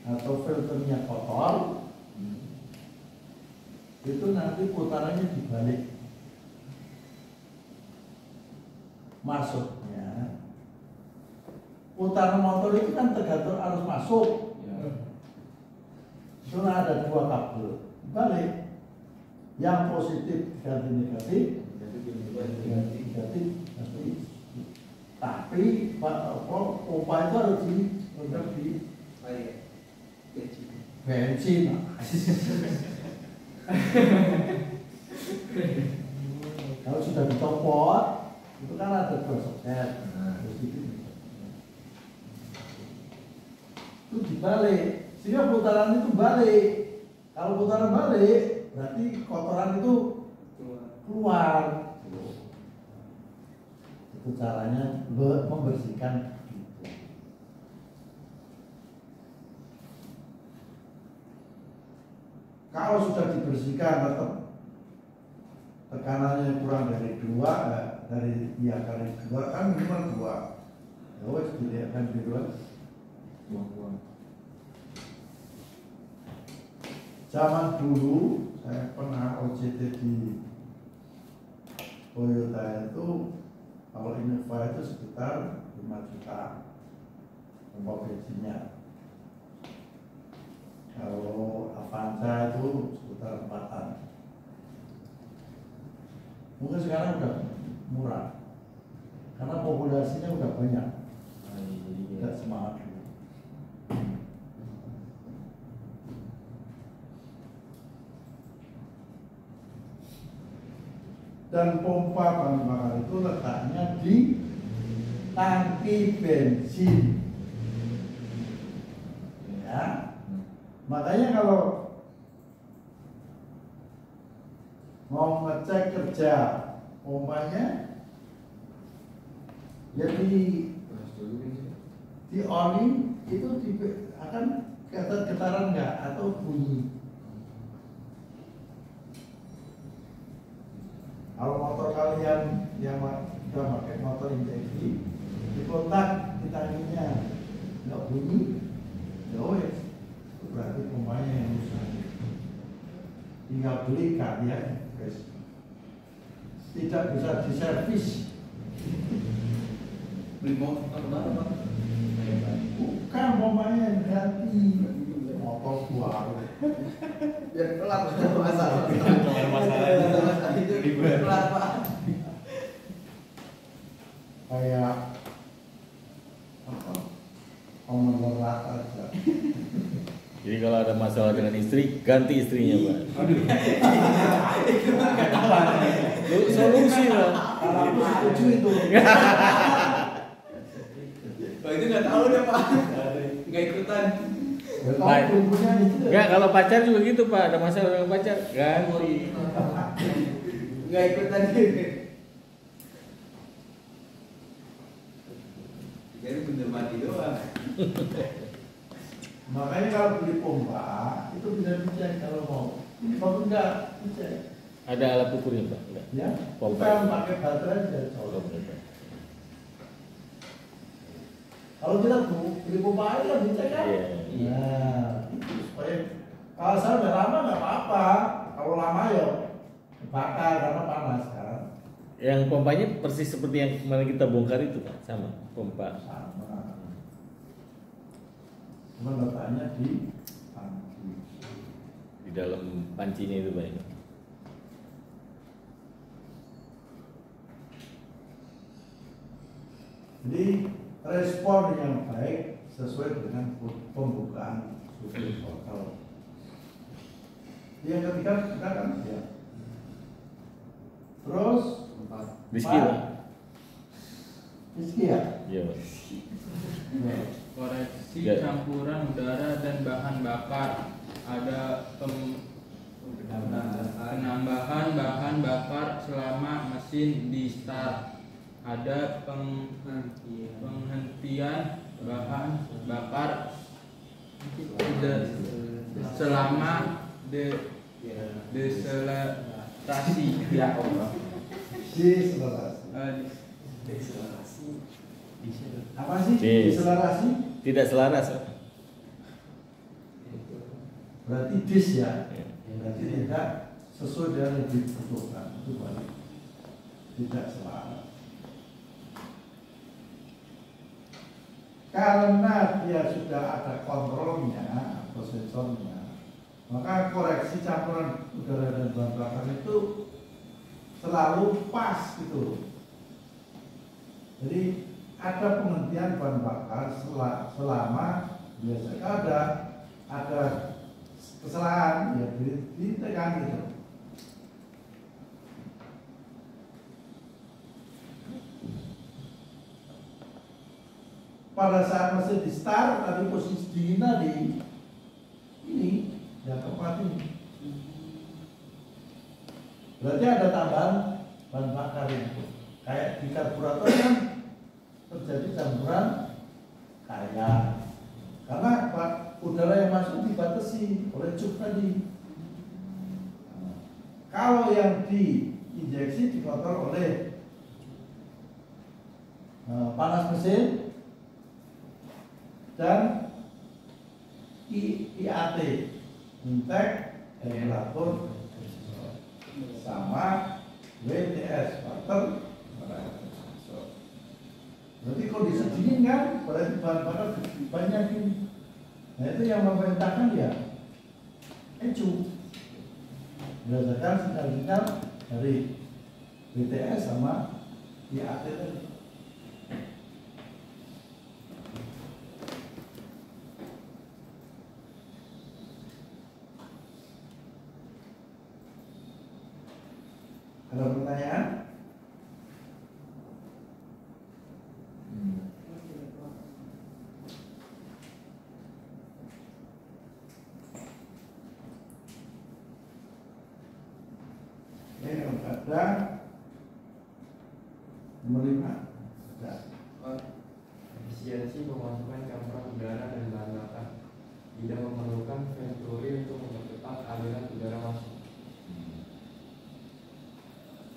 atau filternya kotor, itu nanti putarannya dibalik. Masuknya putaran motor itu kan tergantung arus masuk. Itu ada 2 kabel balik, yang positif ganti negatif, ganti negatif. Tapi pompa itu harus di bensin. Kalau sudah dicopot, itu kan ada 2 soket. Itu dibalik, sehingga putaran itu balik. Kalau putaran balik, berarti kotoran itu keluar. Itu caranya membersihkan. Kalau sudah dibersihkan tetap tekanannya kurang dari 2, dari kali 2 kan minimal 2. Ya wes dilihatkan di 2. Zaman dulu saya pernah OJT di Toyota itu, kalau Innova itu sekitar 5 juta pompa bensinnya. Kalau Avanza itu sekitar 4-an. Mungkin sekarang udah murah karena populasinya udah banyak. Tidak semangat dulu. Dan pompa bahan bakar itu letaknya di tangki bensin. Ya. Makanya kalau mau ngecek kerja pompanya, ya di on itu akan getaran nggak atau bunyi. Kalau motor kalian yang sudah pakai motor injeksi, dikontak di tangkinya nggak bunyi, ya wes, itu berarti pompanya yang rusak. Tinggal beli kalian, guys. Tidak bisa diservis. Beli motor baru, Pak. Bukan pompanya yang ganti, motor baru. Biar kelar masalah. Itu kelar Pak. Kayak apa? Omong aja. Jadi kalau ada masalah dengan istri, ganti istrinya, Pak. Solusi, Pak. Kalau aku setuju itu. Pak itu nggak tahu deh Pak, nggak ikutan. Ya, kamu belum punya itu. Enggak, kalau pacar juga gitu, Pak. Ada masalah dengan pacar, ganti. Nggak ikutan. Jadi bener mati doang. Makanya kalau beli pompa itu bisa dicek kalau mau. Kalau enggak dicek. Ada alat ukurnya, Pak? Enggak. Ya. Pompa. Kita pakai baterai dan colok. Kalau kita beli pompa air kan dicek kan? Iya. Nah, itu supaya kalau saya udah lama nggak apa-apa. Kalau lama ya bakar karena panas kan. Yang pompanya persis seperti yang kemarin kita bongkar itu, Pak. Sama, pompa. Sama. Cuma letaknya di tangki. Di dalam pancinya itu, Pak. Jadi respon yang baik sesuai dengan pembukaan survei total. Yang ketiga kita kan ya. Terus Rizky, Pak. Rizky ya. Iya, Pak. Koreksi Ya. campuran udara dan bahan bakar. Ada penambahan bahan bakar selama mesin di start. Ada penghentian bahan bakar selama deselerasi. Ya Allah. Deselerasi. Apa sih? Deselerasi? Tidak selaras, Pak. Berarti dis ya. Berarti tidak sesuai dengan yang dibutuhkan. Itu balik. Tidak selaras. Karena dia sudah ada kontrolnya atau sensornya, maka koreksi campuran udara dan bahan bakar itu selalu pas gitu. Jadi ada penghentian bahan bakar selama biasanya ada kesalahan ya ditekan gitu. Pada saat mesin di start tadi posisi dingin tadi ini yang keempat ini berarti ada tambahan bahan bakar itu kayak di karburator kan terjadi campuran kaya karena udara yang masuk dibatasi oleh cup tadi. Kalau yang diinjeksi dikontrol oleh panas mesin dan IAT intake temperatur sama WTS water. Berarti kondisi dingin kan berarti bahan bakar dibanyakin. Nah itu yang memerintahkan ya ECU berdasarkan sinyal-sinyal dari WTS sama IAT tadi. Ada pertanyaan? Kalau ada nomor 5 ada. Efisiensi pemasukan campuran udara dan bahan bakar tidak memerlukan venturi untuk mempercepat aliran udara masuk.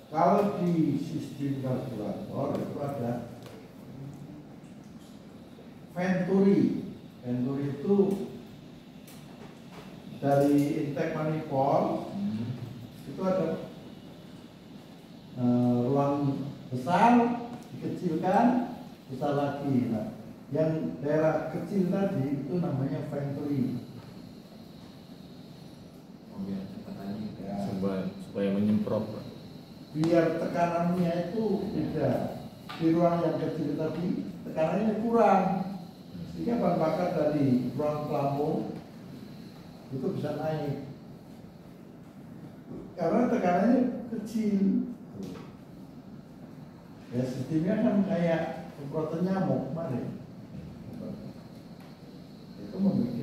Kalau di sistem karburator itu ada venturi. Venturi itu dari intake manifold itu ada ruang besar dikecilkan besar lagi. Nah, yang daerah kecil tadi itu namanya venturi. Biar cepatannya Ya. supaya menyemprot, Pak. Biar tekanannya itu beda. Di ruang yang kecil tadi tekanannya kurang, sehingga bahan bakar dari ruang pelampung itu bisa naik karena tekanannya kecil. Ya sistemnya kan kayak semprotan nyamuk kemarin. Itu membuat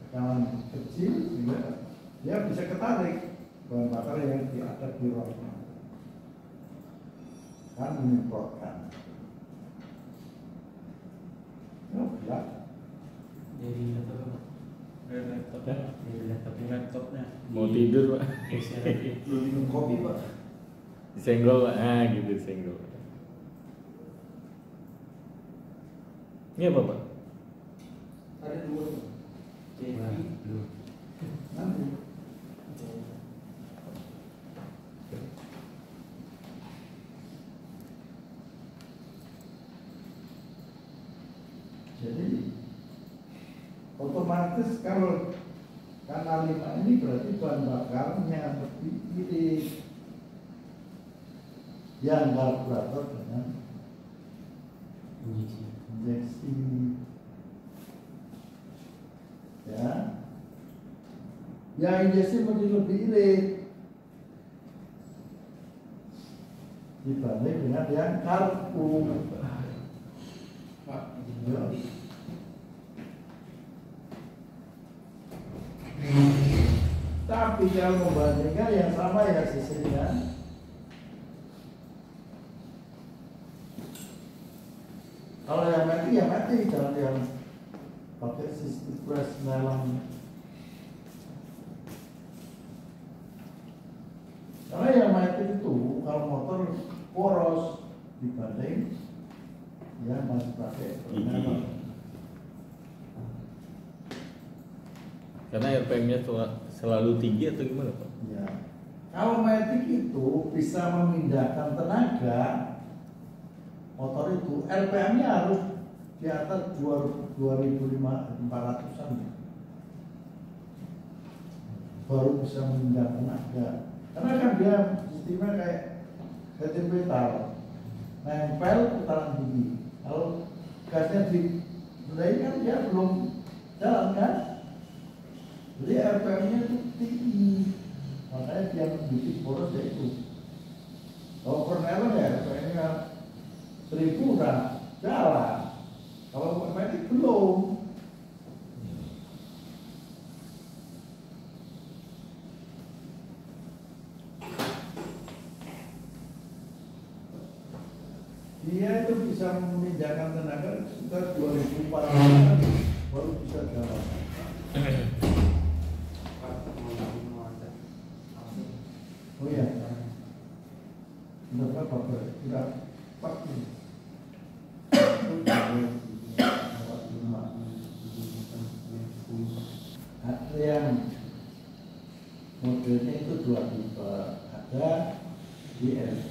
tekanan kecil sehingga dia bisa ketarik bahan bakar yang ada di ruang kan menyemprotkan. Ya berat. jadi laptopnya Mau tidur, Pak. Belum minum kopi Pak. Disenggol, Pak. Ah, gitu disenggol. Ini apa, Pak? Ada dua. Nanti. Jadi otomatis kalau kanal 5 ini berarti bahan bakarnya lebih irit yang karburator dengan ya injeksi mesti lebih irit dibanding dengan yang karpu. Pak, Ya. Tapi kalau membandingkan yang sama ya sisinya. Kalau yang mati ya mati, jangan yang pakai sistem press dalam. Karena yang mati itu kalau motor poros dibanding yang masih pakai dalam. Karena RPM-nya selalu tinggi atau gimana Pak? Ya. Kalau matic itu bisa memindahkan tenaga motor itu, RPM-nya harus di atas 2.400-an baru bisa memindahkan tenaga. Karena kan dia sistemnya kayak petal, nempel putaran tinggi. Kalau gasnya di kan dia belum jalan kan? Jadi RPM-nya itu tinggi, makanya dia bikin poros ya itu. Kalau Cornell ya RPM-nya 1.000 udah jalan. Kalau Matic belum. Dia itu bisa memindahkan tenaga sekitar 2.400 baru bisa jalan. Oh iya, udah berapa? Udah 40. Ada yang modelnya itu dua tipe, ada DLT,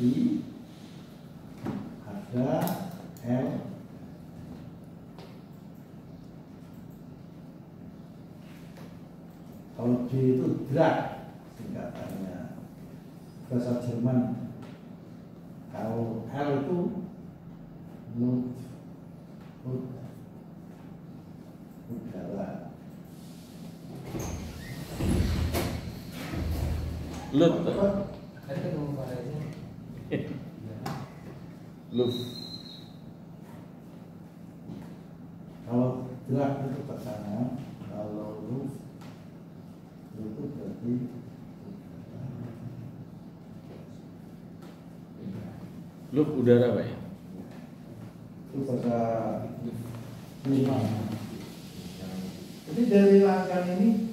ada L. Kalau D itu drag singkatannya bahasa Jerman. Kalau L itu udara. Lut. Tadi kan ngomong pada ini. Lut. Kalau drag itu tekanan, kalau roof itu berarti Lut udara Pak ya? itu bahasa Jerman. Jadi dari langkah ini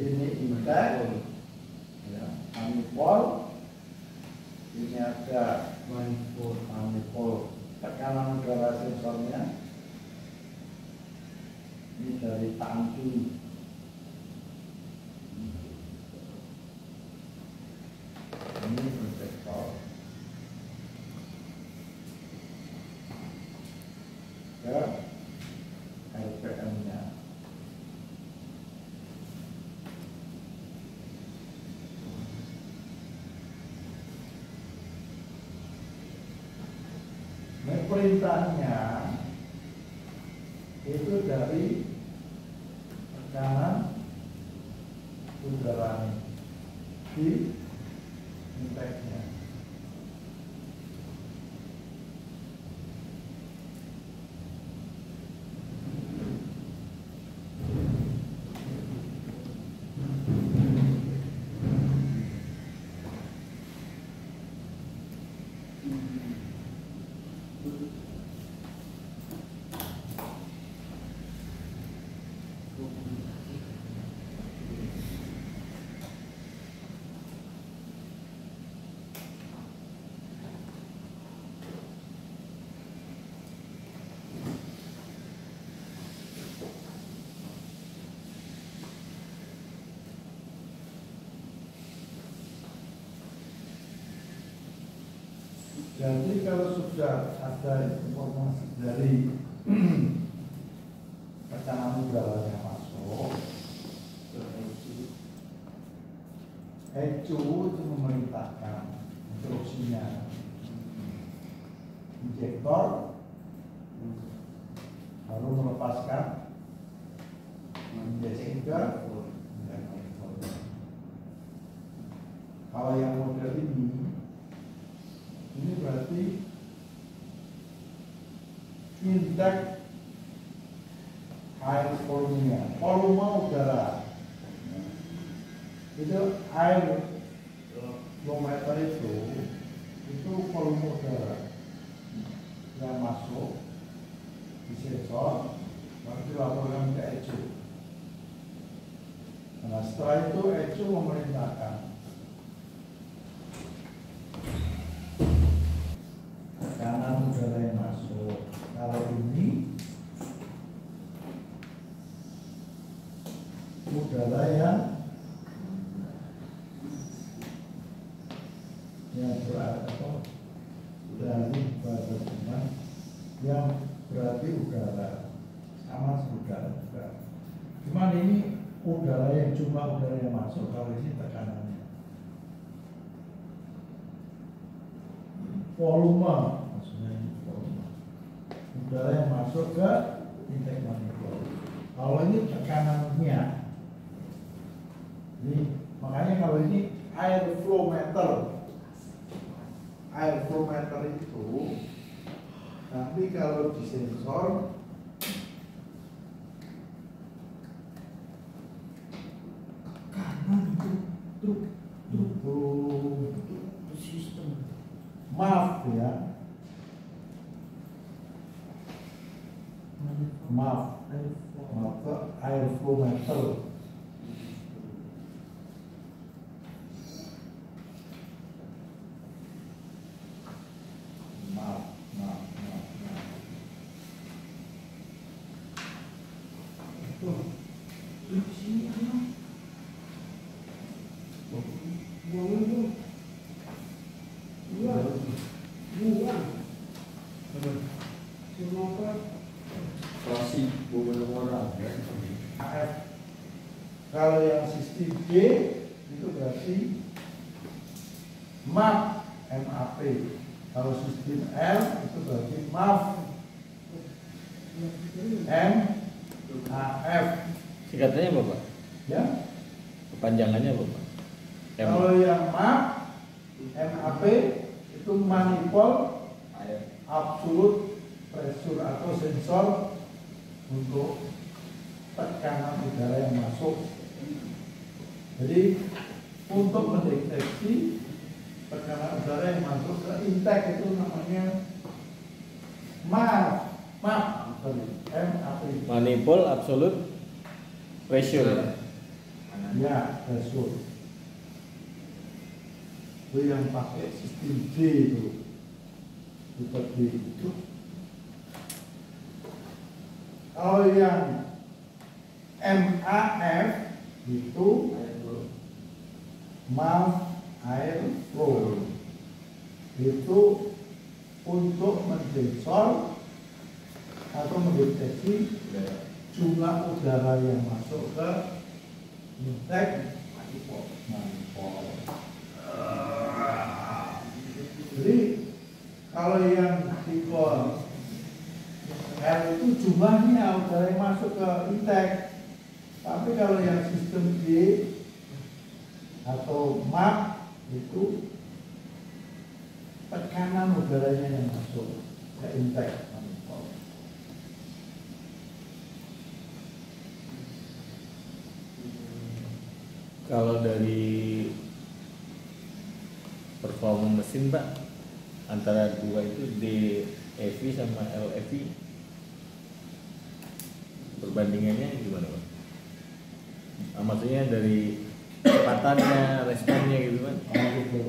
ini impact, ya, manipul, ini ada manipul tekanan udara sensornya, ini dari tangki, ini injektor, ya, RPM-nya. Perintahnya itu dari tekanan udara di impactnya. Jadi kalau sudah ada informasi dari tekanan udara yang masuk, ECU itu memerintahkan instruksinya injektor lalu melepaskan injektor. Kalau yang model ini berarti intake air volume udara. Itu air kilometer itu volume udara yang masuk di sensor lalu dilaporkan ke ECU. Nah setelah itu ECU memerintahkan tekanan udara yang masuk. Kalau ini udara yang dari batas yang berarti udara sama udara juga. Cuman ini udara yang jumlah udara yang masuk, kalau ini tekanannya. Volume, maksudnya ini volume. Udara yang masuk ke intake manifold. Kalau ini tekanannya. Jadi makanya kalau ini air flow meter itu nanti kalau di sensor kanan itu sistem, maaf ya, air flow meter. Kalau yang sistem G itu berarti MAP. Kalau sistem L itu berarti MAF. Singkatannya apa Pak? Ya. Kepanjangannya apa Pak? Kalau yang MAP itu manifold absolute pressure atau sensor untuk tekanan udara yang masuk. Jadi untuk mendeteksi tekanan udara yang masuk ke intake itu namanya MAP. Manifold absolute pressure. Ya, pressure. Itu yang pakai sistem D itu. Seperti itu. Kalau yang MAF itu mass air flow, itu untuk mensensor atau mendeteksi jumlah udara yang masuk ke intake manifold. Jadi kalau yang tipe L itu jumlahnya udara yang masuk ke intake. Tapi kalau yang sistem G atau MAP itu tekanan udaranya yang masuk ke intake manifold. Kalau dari performa mesin Pak, antara dua itu DEV sama LEV, perbandingannya gimana Pak? Maksudnya dari kecepatannya, responnya gitu kan? Oh gitu.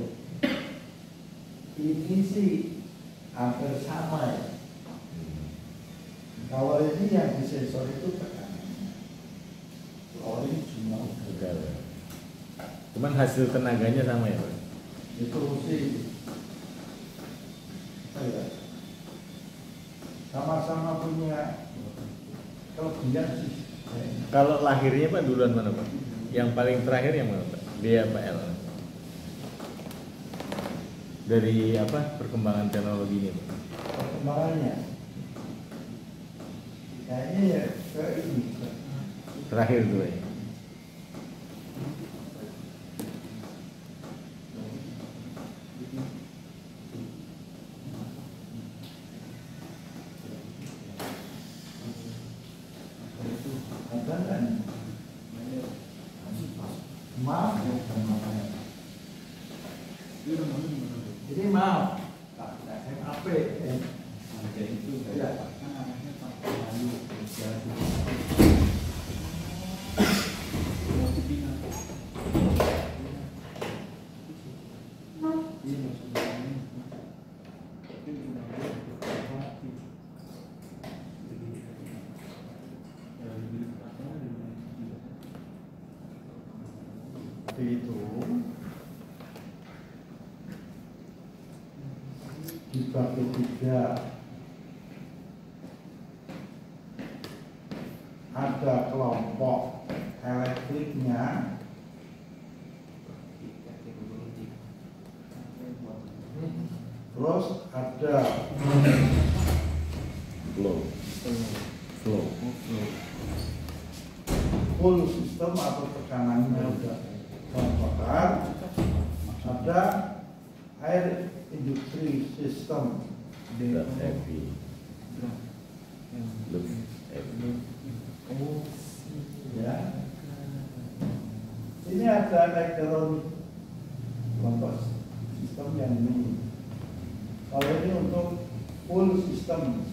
Ini sih hampir sama ya. Kalau ini yang di sensor itu tekanannya, kalau ini jumlah udara. Cuman hasil tenaganya sama ya Pak? Itu sih itu ya. Sama-sama punya kelebihan sih. Kalau lahirnya Pak duluan mana Pak? Yang paling terakhir yang mana Pak? Dia Pak L. Dari apa perkembangan teknologi ini Pak? Perkembangannya kayaknya ya ke ini. Terakhir dulu ya. Ada kan? Maaf ya namanya. Jadi maaf. MAP ya. Seperti itu dibagi tiga, ada kelompok elektriknya, terus ada Flow. full system atau tekanannya udah bahan bakar, ada air industri system. Drop heavy. Look heavy. Ya, ini ada elektronik kelompok sistem yang ini. Kalau ini untuk full system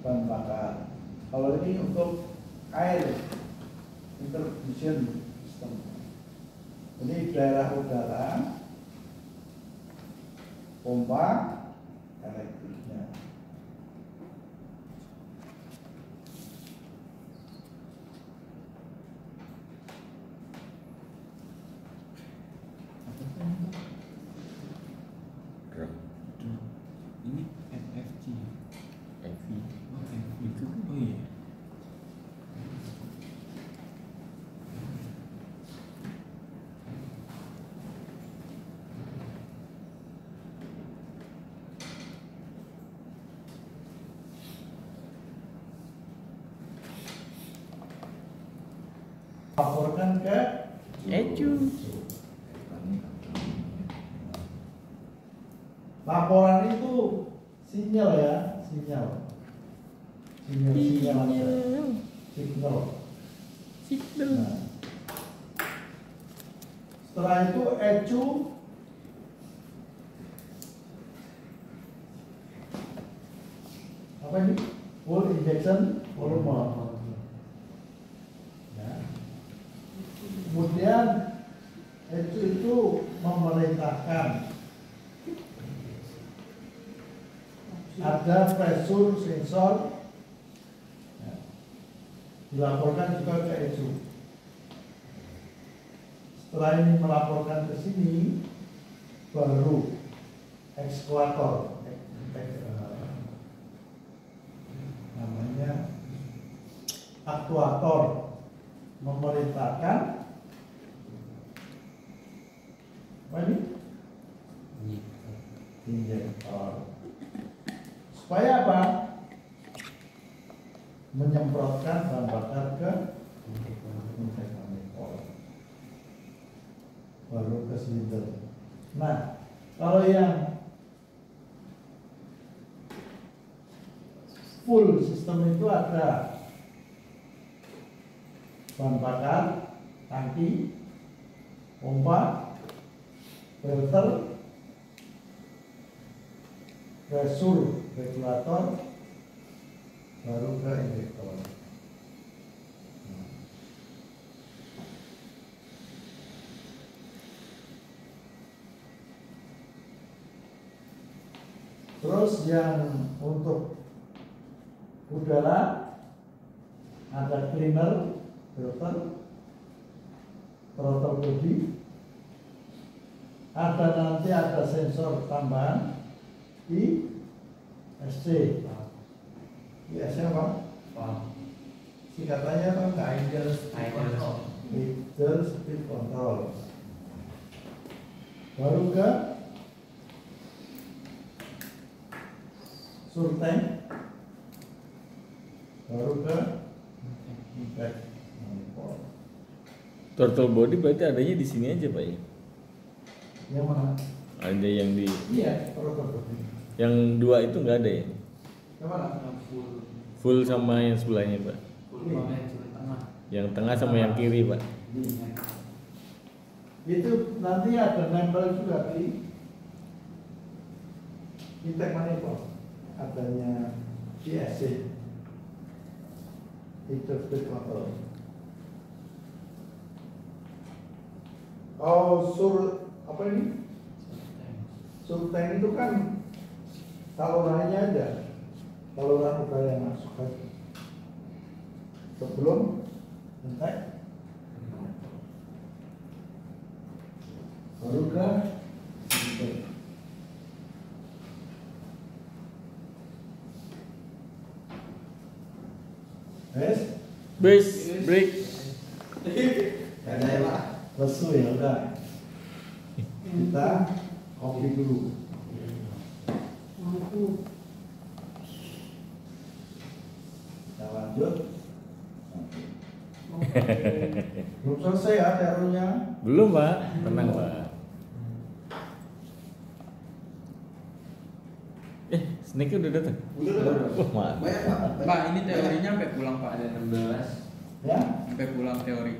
bahan bakar, kalau ini untuk air interfusion system. Ini daerah udara, pompa elektriknya. Drop Ini FFG. heavy. Oh, itu. Oh iya. Laporkan ke Ecu. laporan itu sinyal ya, sinyal aja. Signal. Nah, setelah itu ECU apa ini? Full injection volume. Ya. Kemudian ECU itu memerintahkan ada pressure sensor, ya, dilaporkan juga ke ECU. Setelah ini melaporkan ke sini, baru ekskavator, namanya aktuator, memerintahkan apa ini? Injektor. Supaya apa? Menyemprotkan bahan bakar ke injektor, baru ke silinder. Nah, kalau yang full sistem itu ada bahan bakar, tangki, pompa, filter, pressure regulator, baru ke injektor. Terus yang untuk udara ada cleaner, filter, throttle body, ada nanti ada sensor tambahan ISC. ISC apa? Singkatannya apa enggak? Idle speed control. Idle speed control. Baru ke surtank. Baru ke impact manifold. Throttle body berarti adanya di sini aja Pak ya? Yang mana? Ada yang di Iya, kalau body. yang dua itu nggak ada ya? Yang mana? Full sama yang sebelahnya Pak? Full sama yang sebelah tengah. Yang tengah sama yang kiri Pak? Itu nanti ada nempel juga di impact manifold. Adanya ISC. Idle speed control. Oh, apa ini? Surtank itu kan salurannya ada, saluran udara yang masuk aja. Sebelum entek, baru ke Base break. ada ya Pak, lesu ya udah. Kita kopi dulu. Kita lanjut. Belum selesai ya teorinya. Belum Pak, tenang Pak. Snake udah datang. Wah, mantap. Pak, ini teorinya sampai pulang Pak. Ada 16. Ya. Sampai pulang teori.